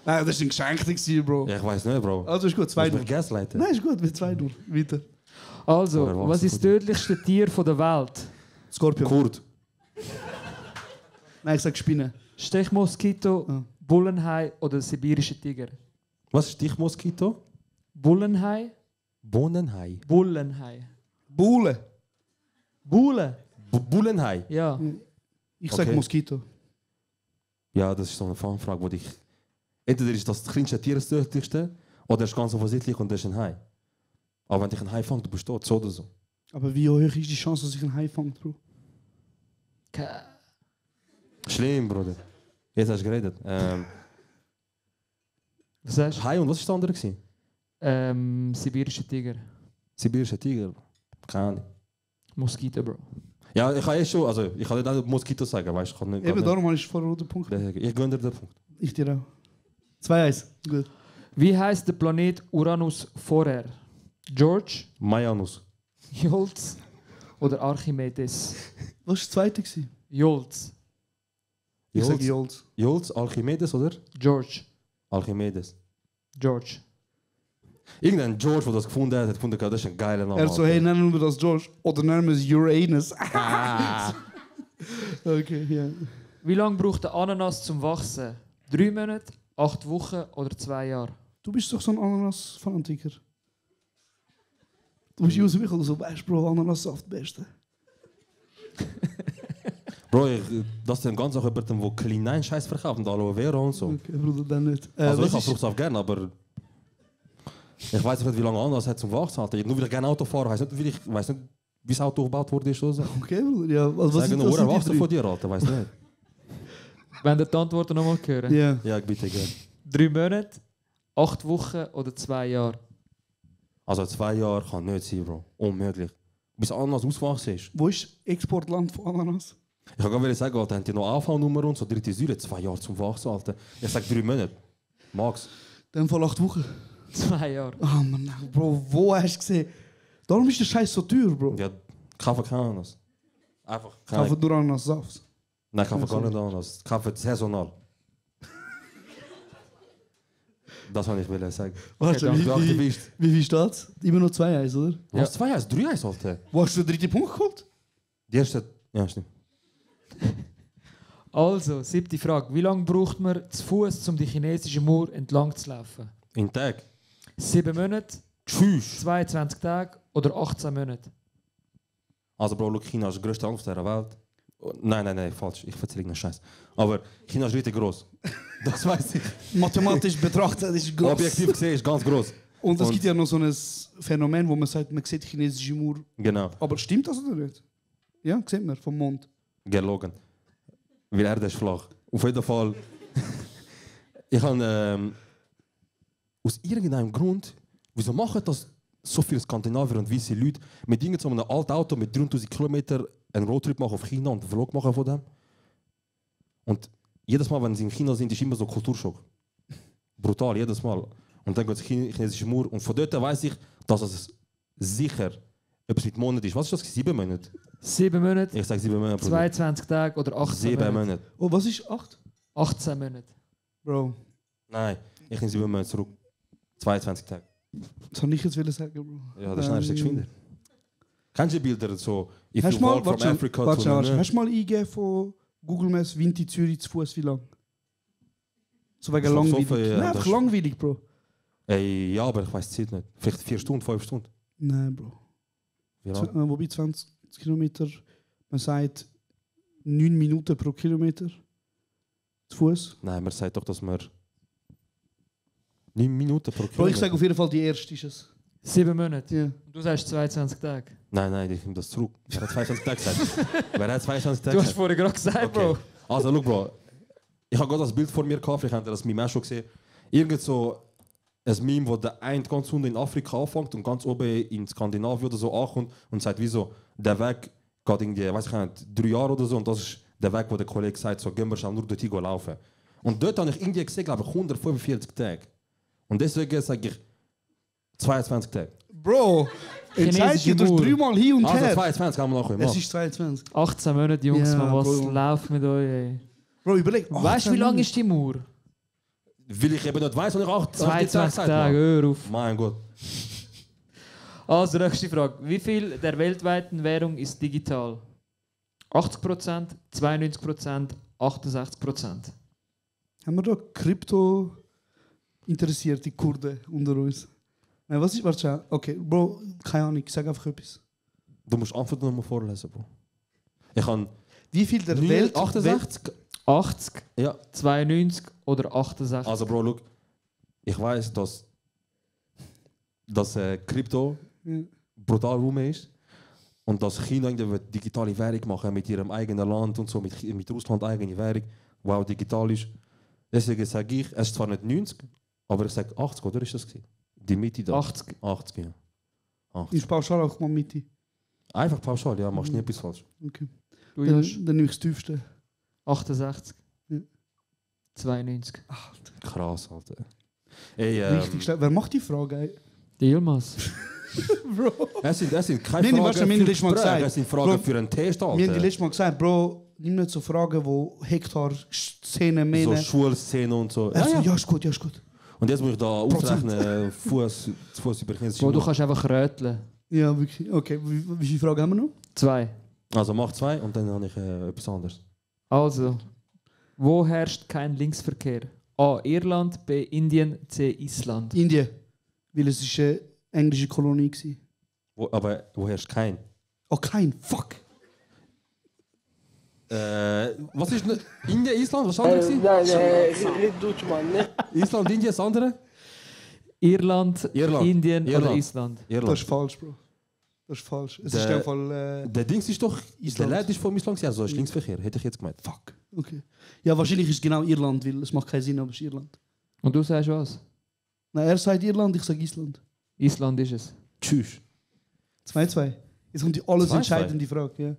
Nein, das war ein Geschenk, gewesen, Bro. Ja, ich weiß nicht, Bro. Also ist gut, Willst du mich 2-0. gaslighten? Nein, ist gut, mit 2-0. Weiter. Also, Oder was ist das tödlichste Tier von der Welt? Skorpion. Kurt. Nein, ich sag Spinne. Stechmoskito, Ah. Bullenhai oder sibirische Tiger? Was ist Stichmoskito? Bullenhai, Bohnenhai. Bullenhai. Buhle. Bulle? Bullenhai. Ja. Ich sag Okay. Moskito. Ja, das ist so eine Fangfrage, wo dich. Entweder ist das kleinste Tier das tödlichste, oder ist ganz offensichtlich und das ist ein Hai. Aber wenn dich ein Hai fängt, du bist tot, so oder so. Aber wie hoch ist die Chance, dass ich einen Hai fange, Bro? Schlimm, Bruder. Jetzt hast du geredet. Was sagst du? Hai und was war das andere? Gewesen? Sibirische Tiger. Sibirischer Tiger. Keine Ahnung. Moskito, Bro. Ja, ich kann schon, also ich kann nicht auch Moskito sagen, weißt du? Ich kann nicht. Eben darum habe ich vorher den Punkt. Ich gönne dir den Punkt. Ich dir auch. 2-1. Gut. Wie heißt der Planet Uranus vorher? George, Mayanus. Jolz oder Archimedes? Was war das zweite? Gewesen? Jolz. Ich sage Jolz. Jolz, Archimedes oder? George. Alchimedes. George. Irgendein George, der das gefunden hat, hat gefunden, das ist ein geiler Name. Er so, hey, nennen wir das George. Oder nennen wir es Uranus. Ah. Okay, ja. Wie lange braucht der Ananas zum Wachsen? 3 Monate, 8 Wochen oder 2 Jahre? Du bist doch so ein Ananas-Fanatiker. Du bist aus mich oder so, weißt Bro, Ananassaft, Beste. Bro, das ist dann ganz auch jemand, der kleinen Scheiß verkauft und Aloe Vera und so. Okay, Bruder, dann nicht. Also was ich habe ist- Fruchtsaft gerne, aber ich weiß nicht, wie lange Ananas hat zum Wachsen. Alter. Nur weil ich gerne Auto fahre, weiß nicht, wie das Auto aufgebaut wurde oder so. Okay, Bruder, ja. Also, was Sagen sind nur das sind die Erwachsene drei? von dir, Alter, weiß nicht. Wenn ihr die Antworten nochmal hören. Ja. Ja, bitte gerne. 3 Monate, 8 Wochen oder 2 Jahre? Also 2 Jahre kann nicht sein, Bro. Unmöglich. Bis Ananas ausgewachsen ist. Wo ist Exportland von Ananas? Ich kann gerade sagen, Alter, haben die noch AV-Nummer und so, dritte Säule, 2 Jahre zum Wachsen, Alter. Ich sag 3 Monate. Max. In dem Fall 8 Wochen. 2 Jahre. Ah, Mann, Bro, wo hast du gesehen? Darum ist der Scheiß so teuer, Bro. Ja, kaufen keine Ananas. Einfach Kaufen keine. nur Ananassaft. Nein, ich kaufe gar nicht anders. Ich kaufe saisonal. Das wollte ich will sagen. Warte, wie steht's? Immer noch 2-1, oder? Was? 2-1? 3-1, Alter. Wo hast du den 3. Punkt geholt? Die erste... Ja, stimmt. Also, 7. Frage. Wie lange braucht man zu Fuß, um die chinesische Mauer entlang zu laufen? In Tag? 7 Monate, Tschüss. 22 Tage oder 18 Monate? Also, Bro, look, China ist das größte Land auf dieser Welt. Nein, falsch. Ich erzähle irgendeinen Scheiß. Aber China ist richtig groß. Das weiß ich. Mathematisch betrachtet ist es groß. Objektiv gesehen ist ganz groß. Und es gibt ja noch so ein Phänomen, wo man sagt, man sieht die chinesische Mauer. Genau. Aber stimmt das oder nicht? Ja, sieht man vom Mond. Gelogen. Weil Erde ist flach. Auf jeden Fall. Ich habe aus irgendeinem Grund, wieso machen das so viele Skandinavier und weiße Leute mit irgendeinem alten Auto mit 3000 Kilometern einen Roadtrip machen auf China und einen Vlog machen von dem? Und jedes Mal, wenn sie in China sind, ist immer so Kulturschock. Brutal, jedes Mal. Und dann geht es in die chinesische Mauer. Und von dort weiß ich, dass es sicher etwas mit Monaten ist. Was ist das? 7 Monate? 7 Monate, Ich sage 7 Monate. 22 Tage oder 18 7 Monate? Monate. Oh, was ist 8? 18 Monate. Bro, Nein, ich nehme 7 Monate zurück. 22 Tage. das habe ich jetzt sagen, Bro. Ja, das ist schnell geschwinder. Kennst du die Bilder so? If Hast you du mal, walk from Africa to... hast du mal eingegeben von Google Maps Vinti Zürich zu Fuß wie lang? So wegen Ist doch so langweilig. viel, ja, Nein, das einfach ist- langweilig, Bro. Ey, ja, aber ich weiß die Zeit nicht. Vielleicht 4 Stunden, 5 Stunden. Nein, Bro. Wie lang? Wobei 20 Kilometer, man sagt 9 Minuten pro Kilometer zu Fuß. Nein, man sagt doch, dass wir 9 Minuten pro Bro, Kilometer... ich sage auf jeden Fall, die erste ist es. 7 Monate. Ja. Und du sagst 22 Tage. Nein, ich nehme das zurück. Wer hat 22 Tage gesagt? Wer hat 22 Tage Du hast gesagt? vorher gerade gesagt, Okay. Bro. Also, schau, Bro. Ich habe gerade das Bild vor mir gehabt, vielleicht habt ihr das Meme auch schon gesehen. Irgend so ein Meme, wo der eine ganz unten in Afrika anfängt und ganz oben in Skandinavien oder so ankommt und sagt, wieso, der Weg geht irgendwie, weiß ich nicht, 3 Jahre oder so und das ist der Weg, wo der Kollege sagt, so gehen wir schon nur dort laufen. Und dort habe ich irgendwie gesehen, glaube ich, 145 Tage. Und deswegen sage ich 22 Tage. Bro, entscheidest du durch 3 Mal hin und Also her. 22 haben wir nachher. Es ist 22. 18 Monate, Jungs, Ja, man, was Bro. läuft mit euch, ey? Bro, überleg. Weißt du, wie lang ist die Mauer? Weil ich eben nicht weiss, und ich auch 22 Tage, hör auf. Mein Gott. Also, nächste Frage. Wie viel der weltweiten Währung ist digital? 80%, 92%, 68%? Haben wir da Krypto interessierte Kurden unter uns? Nein, was ist, warte schon. Okay, Bro, keine Ahnung, sag einfach etwas. Du musst einfach nur mal vorlesen, Bro. Ich habe Wie viel der Welt... 68. 80, Ja. 92 oder 68? Also, Bro, look. Ich weiß, dass Krypto brutal rum ist. Und dass China eine digitale Währung machen mit ihrem eigenen Land und so, mit Russland eigene Währung, wow, digital ist. Deswegen sage ich, es ist zwar nicht 90, aber ich sage 80, oder ist das gewesen? Die Mitte da. 80. 80, ja. 80. Ist pauschal auch mal Mitte. Einfach pauschal, ja, machst nie etwas falsch. Okay. Du, Dann, Josh? dann nehme ich das tiefste. 68. Ja. 92. Krass, Alter. Ey, Richtig schlecht. Wer macht die Frage? Ey? Die Yilmaz. Bro. es sind keine Nein, Fragen weißt du, wir haben für letztes Mal Gespräche, gesagt, es sind Fragen Bro, für einen Test, Wir haben die Alter. letztes Mal gesagt, Bro, nimm nicht so Fragen, wo Hektar Szenen So meinen. Schulszenen und so. Ja, ja, ist gut, ja, ist gut. Und jetzt muss ich da ausrechnen, Fuß über chinesische Bro, du Mauer. kannst einfach röteln. Ja, wirklich. Okay, wie viele Fragen haben wir noch? 2. Also mach 2 und dann habe ich etwas anderes. Also, wo herrscht kein Linksverkehr? A. Irland, B. Indien, C. Island. Indien. Weil es ist eine englische Kolonie war. Aber wo herrscht kein? Oh, kein. Fuck. Was ist Indien, Island? Was andere gewesen? Nein, nicht Deutsch, Mann. Ne? Island, Indien, das andere? Irland, Indien oder Irland. Island. Das Irland. ist falsch, Bro. Das ist falsch. Es ist Der- in dem Fall... Der Dings ist doch, Island. der Lad ist vom Island gewesen, also ist Linksverkehr, hätte ich jetzt gemeint. Fuck. Okay. Ja, wahrscheinlich ist es genau Irland, weil es macht keinen Sinn, aber es ist Irland. Und du sagst was? Nein, er sagt Irland, ich sage Island. Island ist es. Tschüss. 2-2. Jetzt kommt die alles 2-2. entscheidende Frage, ja. Wir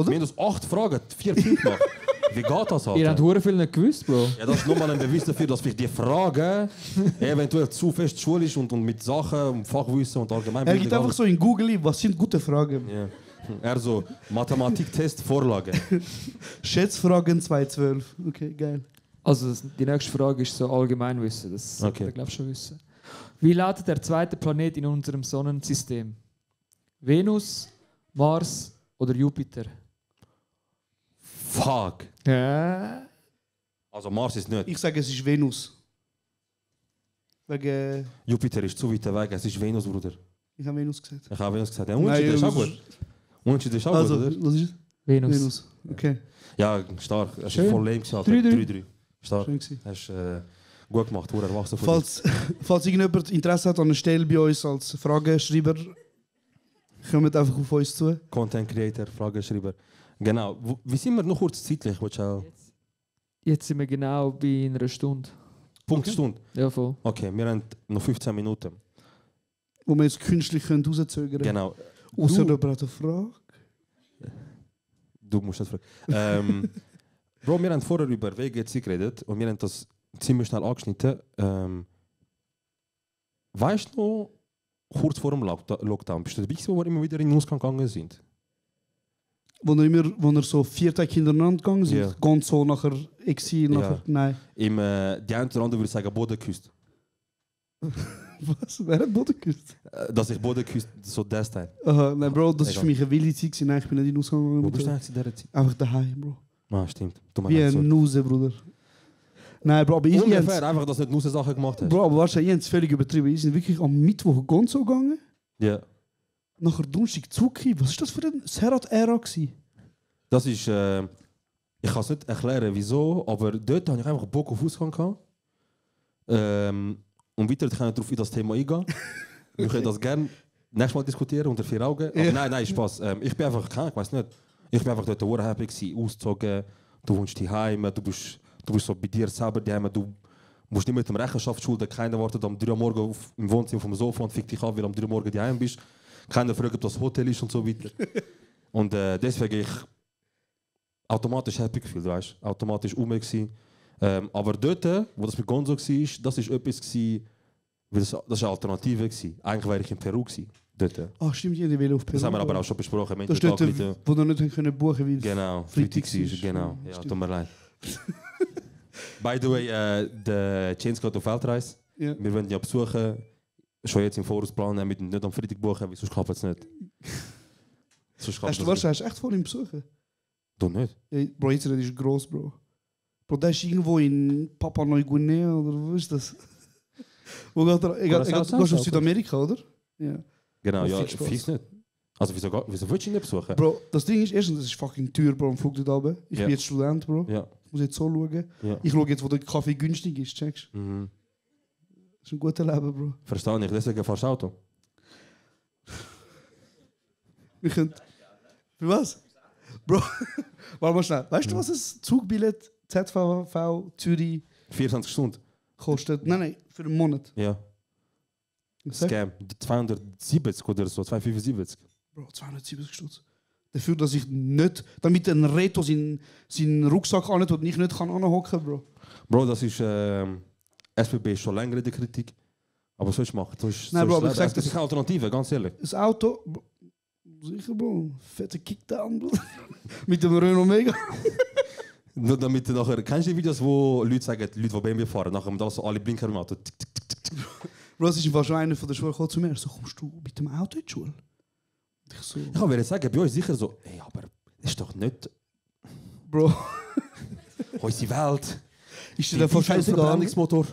Oder? haben uns 8 Fragen, 4 Punkte gemacht. Wie geht das, Ihr Alter? habt hure viel nicht gewusst, Bro. Ja, das ist nochmal ein Beweis dafür, dass vielleicht die Frage eventuell zu fest schul ist und mit Sachen und Fachwissen und Er Allgemeinbildung. gibt einfach so in Google, was sind gute Fragen. Ja. Er so, Mathematiktest, Vorlage. Schätzfragen 212. Okay, geil. Also die nächste Frage ist so Allgemeinwissen. Das sollte ihr, glaube ich, schon wissen. Wie lautet der zweite Planet in unserem Sonnensystem? Venus, Mars oder Jupiter? Fuck. Ja. Also Mars ist nicht. Ich sage, es ist Venus. Wegen... Jupiter ist zu weit weg, es ist Venus, Bruder. Ich habe Venus gesagt. Ich habe Venus gesagt. Ja, Unterschied ist auch gut. Unterschied ist auch Also, gut, oder? was ist es? Venus. Okay. Ja, stark. Es Schön. ist voll lame gesagt. 3-3. Stark. Schön gewesen. Hast gut gemacht, du erwachsen von dir. Falls irgendjemand Interesse hat an einer Stelle bei uns als Frageschreiber, kommt einfach auf uns zu. Content Creator, Frageschreiber. Genau. Wie sind wir noch kurz zeitlich? Jetzt sind wir genau bei einer Stunde. Punktstunde? Ja, voll. Okay, wir haben noch 15 Minuten. Wo wir jetzt künstlich rauszögern können. Genau. Außer jemand hat eine Frage. Du musst das fragen. Bro, wir haben vorher über WGC geredet und wir haben das ziemlich schnell angeschnitten. Weißt du noch, kurz vor dem Lockdown, bist du dabei, wo wir immer wieder in den Ausgang gegangen sind? Wo wir so 4 Tage hintereinander gegangen sind? Ja. Ganz so nachher Exil, nachher... Ja. Nein. Die eine oder andere würde sagen, Boden geküsst. Was? Wer hat Boden geküsst? Dass ich Boden geküsst, so das Teil. Aha, nein, Bro, das war Egal. für mich eine wilde Zeit. Nein, ich bin nicht in den Ausgang gegangen. Wo bist du eigentlich in dieser Zeit? Einfach daheim, Bro. Ah, stimmt. Wie ein Nuse, Bruder. Nein, Bro, aber ich... Ungefähr, einfach, dass du nicht nur Sachen gemacht hast. Bro, aber weißt du, ich habe es völlig übertrieben. Wir sind wirklich am Mittwoch ganz so gegangen. Ja. Nachher Donnerstag Zucki. Was war das für ein Serhat-Ära gewesen? Das ist... ich kann es nicht erklären, wieso, aber dort hatte ich einfach Bock auf Ausgang gehabt. Und weiter kann ich darauf in das Thema eingehen. Wir können das gerne nächstes Mal diskutieren, unter 4 Augen. Aber nein, Spaß. Ich bin einfach, ich weiß nicht, ich bin einfach dort sehr happy gewesen, ausgezogen. Du wohnst daheim, du bist so bei dir selber daheim, du musst nicht mit dem Rechenschaft schulden, keiner wartet am 3 Uhr morgen im Wohnzimmer auf dem Sofa und fickt dich ab, weil am 3 Uhr morgen daheim bist. Keiner fragt, ob das Hotel ist und so weiter. Und deswegen ich automatisch happy gefühlt, weißt du, automatisch gewesen. Aber dort, wo das mit Gonzo war, das war etwas gewesen, das war eine Alternative gewesen. Eigentlich wäre ich in Peru gewesen, dort. Ach stimmt, jeder will auf Peru. Das haben wir aber auch schon besprochen. Das ist dort, wo wir nicht können buchen können, weil genau, Freitag war. Genau, ja, tut mir leid. By the way, der Chains geht auf Weltreise. Ja. Wir wollen ja besuchen. Schon jetzt im Voraus planen, wir nicht am Freitag buchen, weil sonst klappt es nicht. Hast du echt vor ihm besuchen? Du nicht? Ja, Bro, jetzt ist gross, Bro. Bro, der ist irgendwo in Papua Neuguinea oder wo ist das? Wo geht er? Du gehst auf Südamerika, oder? Ja. Genau, Oh, ja, viel Spaß. fix nicht. Also wieso willst du ihn nicht besuchen? Bro, das Ding ist, erstens, das ist fucking teuer, Bro, am Flug dort runter. Ich Ja. bin jetzt Student, Bro. Ja. Ich muss jetzt so schauen. Ja. Ich schaue jetzt, wo der Kaffee günstig ist, checkst du? Mhm. Das ist ein guter Leben, Bro. Verstehe ich, deswegen fahrst du Auto. Wir können... Für was? Bro, warte mal schnell. Weißt du, was ein Zugbillett ZVV Zürich 24 Stunden? kostet? Nein, für einen Monat. Ja. Scam. 270 oder so, 275. Bro, 270 Stutz. Dafür, dass ich nicht... Damit ein Reto seinen Rucksack anhat und ich nicht kann anhocken, Bro. Bro, das ist... SBB ist schon länger in der Kritik. Aber was soll ich machen? Nein, Bro, aber ich sag, das ist keine Alternative, ganz ehrlich. Das Auto... Bro, sicher, Bro. Fette Kickdown, Bro. Mit dem Renault Mega. Nur damit du nachher... Kennst du die Videos, wo Leute sagen, Leute, die BMW fahren, nachher haben so alle Blinker im Auto. Tick, tick, tick, tick. Bro, das ist schon einer von der Schule gekommen zu mir. So, kommst du mit dem Auto in die Schule? Und ich so... Ich kann mir sagen, bei euch sicher so, ey, aber das ist doch nicht... Bro. Unsere Welt. Ist dir der voll scheißegal? Verbrennungsmotor.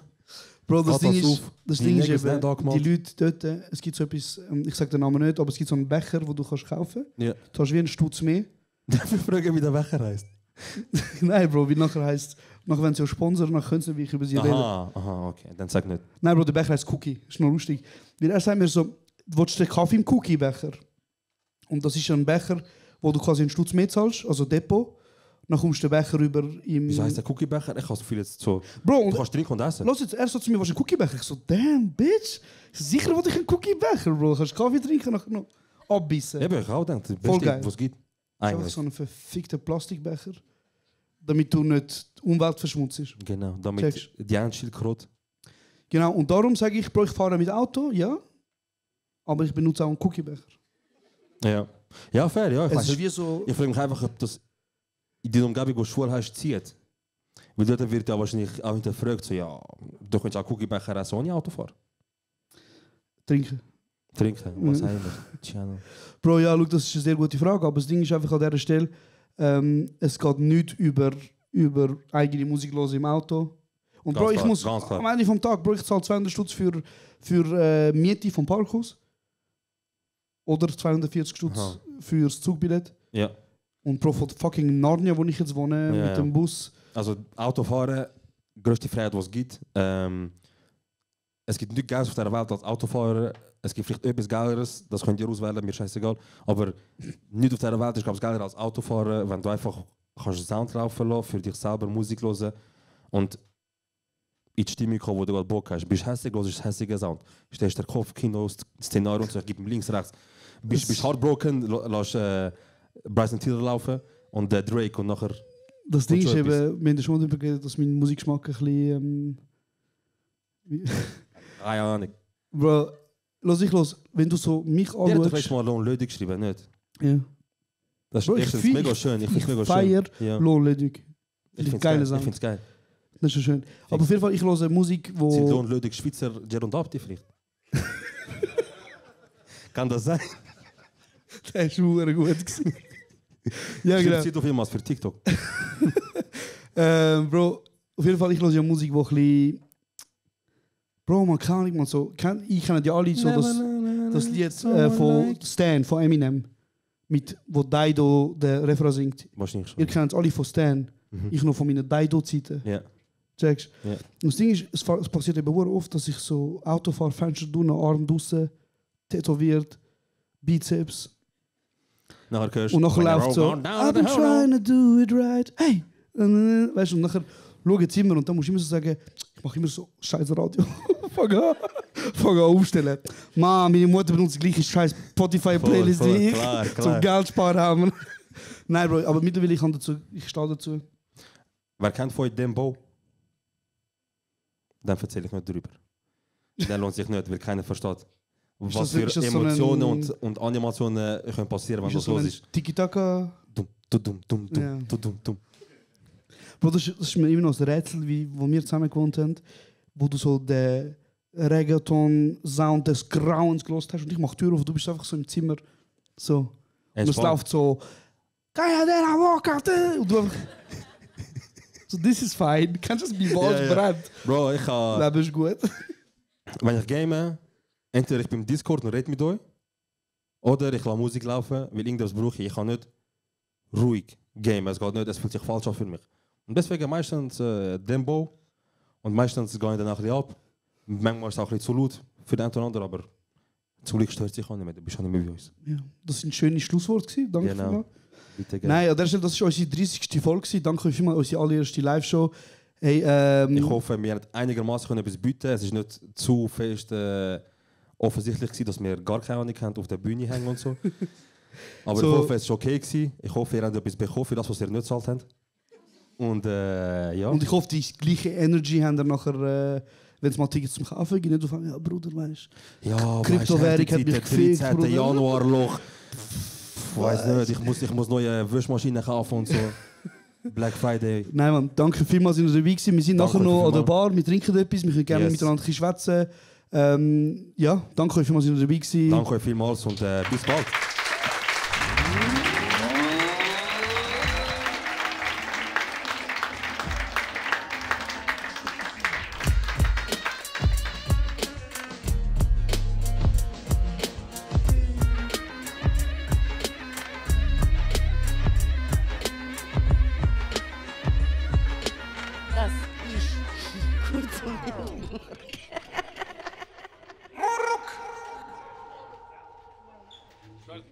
Bro, das Ding ist Die eben, die Leute dort, es gibt so etwas, ich sage den Namen nicht, aber es gibt so einen Becher, den du kannst kaufen kannst. Ja. Du hast wie einen Stutz mehr. Darf ich fragen, wie der Becher heisst? Nein, Bro, wie nachher heisst, nachher wenn sie auch sponsern, dann können sie wirklich über sie reden. Aha, okay, dann sag nicht. Nein, Bro, der Becher heisst Cookie, ist noch lustig. Weil er sagt mir so, du willst den Kaffee im Cookie-Becher? Und das ist ein Becher, wo du quasi einen Stutz mehr zahlst, also Depot. Dann kommst du den Becher über im... Wieso heisst der Cookie-Becher? Ich habe das Gefühl jetzt so... Bro, du kannst trinken und essen. Los jetzt, er sagt zu mir, was ist ein Cookie-Becher? Ich so, damn, bitch. Sicher wollte ich einen Cookie-Becher, Bro. Du kannst Kaffee trinken, nachher noch abbissen. Ja, aber ich auch gedacht, das Voll Beste, geil. was es gibt. Das ist einfach Eigentlich. so ein verfickter Plastikbecher, damit du nicht die Umwelt verschmutzt. Genau, damit Checkst. die Schildkröte. Genau, und darum sage ich, Bro, ich fahre mit Auto, ja, aber ich benutze auch einen Cookie-Becher. Ja. Ja, fair, ja. Ich Es weiss ist nicht. wie so... Ich frage mich einfach, ob das in der Umgebung, wo du Schule hast, zieht. Weil dort wird ja wahrscheinlich auch hinterfragt, so, ja, du könntest auch Cookie-Becher essen ohne Auto fahren. Trinken. Trinken, was haben wir? Channel. Bro, ja, schau, das ist eine sehr gute Frage, aber das Ding ist einfach an dieser Stelle, es geht nicht über eigene Musik hören im Auto. Und Ganz Bro, ich klar, muss ganz klar. am Ende vom Tag, Bro, ich zahle 200 Stutz für Miete vom Parkhaus. Oder 240 Stutz Aha. fürs Zugbillett. Ja. Und Bro, von fucking Narnia, wo ich jetzt wohne, Ja, mit dem Bus. Also Autofahren, größte Freiheit, die es gibt. Es gibt nichts Geiles auf dieser Welt als Autofahren. Es gibt vielleicht etwas Geileres, das könnt ihr auswählen, mir scheißegal. Aber nicht auf dieser Welt ist, glaube ich, geiler als Autofahren, wenn du einfach kannst Sound laufen lassen, für dich selber Musik hören und in die Stimmung kommen, wo du gerade Bock hast. Bist hässig, hörst hässiger Sound. Stehst der Kopf, Kino, Szenario und so, gib ihm links, rechts. Bist heartbroken, lass Bryson Tiller laufen und Drake und nachher... Das Ding ist schon eben, etwas. wir haben schon übergeredet, dass mein Musikgeschmack ein bisschen... Keine Ahnung. Bro, lass ich los, wenn du so mich Der hat doch anschaust... letztes Mal Lohn Lödig geschrieben, nicht? Ja. Das ist Bro, ich erstens fühl- mega schön. Ich finde es mega feier schön. Ja. Lohnledig. Ich finde geile es geil. Sache. Ich find's geil. Das ist schon schön. Aber auf jeden Fall, ich höre Musik, Sind wo... Lohn Lödig Schweizer Gerund Abdi vielleicht? Kann das sein? Der ist schon gut gewesen. Ja, genau. Sieht auf jeden Fall für TikTok. Bro, auf jeden Fall, ich höre ja Musik, wo ein bisschen... Bro, man kann nicht mal so... Ich kenne ja alle so das Lied von Stan, von Eminem. Wo Dido den Refrain singt. Wahrscheinlich schon. Ihr kennt es alle von Stan. Mhm. Ich noch von meinen Dido-Zeiten. Ja. Checkst? Ja. Und das Ding ist, es passiert eben sehr oft, dass ich so Auto fahre, Fenster durch, Arm draussen, tätowiert, Bizeps. Nachher hörst Und nachher When I läuft so, roll down I've the been hill. trying to do it right. Hey! Weißt du, und nachher schaue ich immer und dann musst du immer so sagen, ich mache immer so scheiß Radio. Fang an aufstellen. Mann, meine Mutter benutzt die gleiche scheiß Spotify-Playlist Voll, wie ich. klar. Zum Geld sparen haben. Nein, Bro, aber mittlerweile ich stehe dazu. Wer kennt von euch Dembo? Dann erzähle ich nicht drüber. Der lohnt sich nicht, weil keiner versteht. Was das- für ist das so Emotionen ein- und Animationen können passieren, wenn Ist das das so los ein ist. Tiki-Taka? Dum, dum, dum, dum, Ja. dum, dum. Bro, das ist mir immer noch ein Rätsel, wo wir zusammen gewohnt haben, wo du so den Reggaeton-Sound des Grauens gelost hast und ich mache die Tür auf und du bist einfach so im Zimmer. So. Und es Entspannt. läuft so. Und du einfach. So, this is fine. Kannst du das bei Walls Ja, ja. brennt? Bro, ich kann... Leben ist gut. Wenn ich game, entweder ich bin im Discord und rede mit euch, oder ich lasse Musik laufen, weil irgendwas brauche ich. Ich kann nicht ruhig gamen, es geht nicht, es fühlt sich falsch an für mich. Und deswegen meistens Dembo und meistens gehe ich dann auch ein bisschen ab. Manchmal ist es auch ein bisschen zu laut für den einen oder anderen, aber zum Glück stört sich auch nicht mehr, du bist auch nicht mehr bei uns. Ja, das sind schöne Schlussworte gewesen. Danke Genau. vielmals. Bitte gerne. Nein, an der Stelle, das war unsere 30. Folge gewesen. Danke euch vielmals, unsere allererste Live-Show. Hey, Ich hoffe, wir haben einigermaßen etwas bieten. Es ist nicht zu fest offensichtlich gewesen, dass wir gar keine Ahnung haben, auf der Bühne hängen und so. Aber So. ich hoffe, es war okay gewesen. Ich hoffe, ihr habt etwas bekommen für das, was ihr nicht gezahlt habt. Und ja. Und ich hoffe, die gleiche Energy haben dann nachher, wenn es mal Tickets zum Kaufen gibt, nicht auf einmal, ja Bruder, weißt du. Ja, Kryptowährung hat mich der gefickt, 13. Bruder. Januar-Loch. Ich weiß nicht, ich muss neue Wäschmaschinen kaufen und so. Black Friday. Nein, Mann, danke vielmals, dass ihr dabei gewesen. Wir sind Danke nachher noch an der vielmals. Bar, wir trinken etwas, wir können gerne Yes. miteinander ein bisschen schwätzen. Ja, danke euch vielmals, dass ihr dabei gewesen. Danke euch vielmals und bis bald. Das ist kurz und bündig. Schön.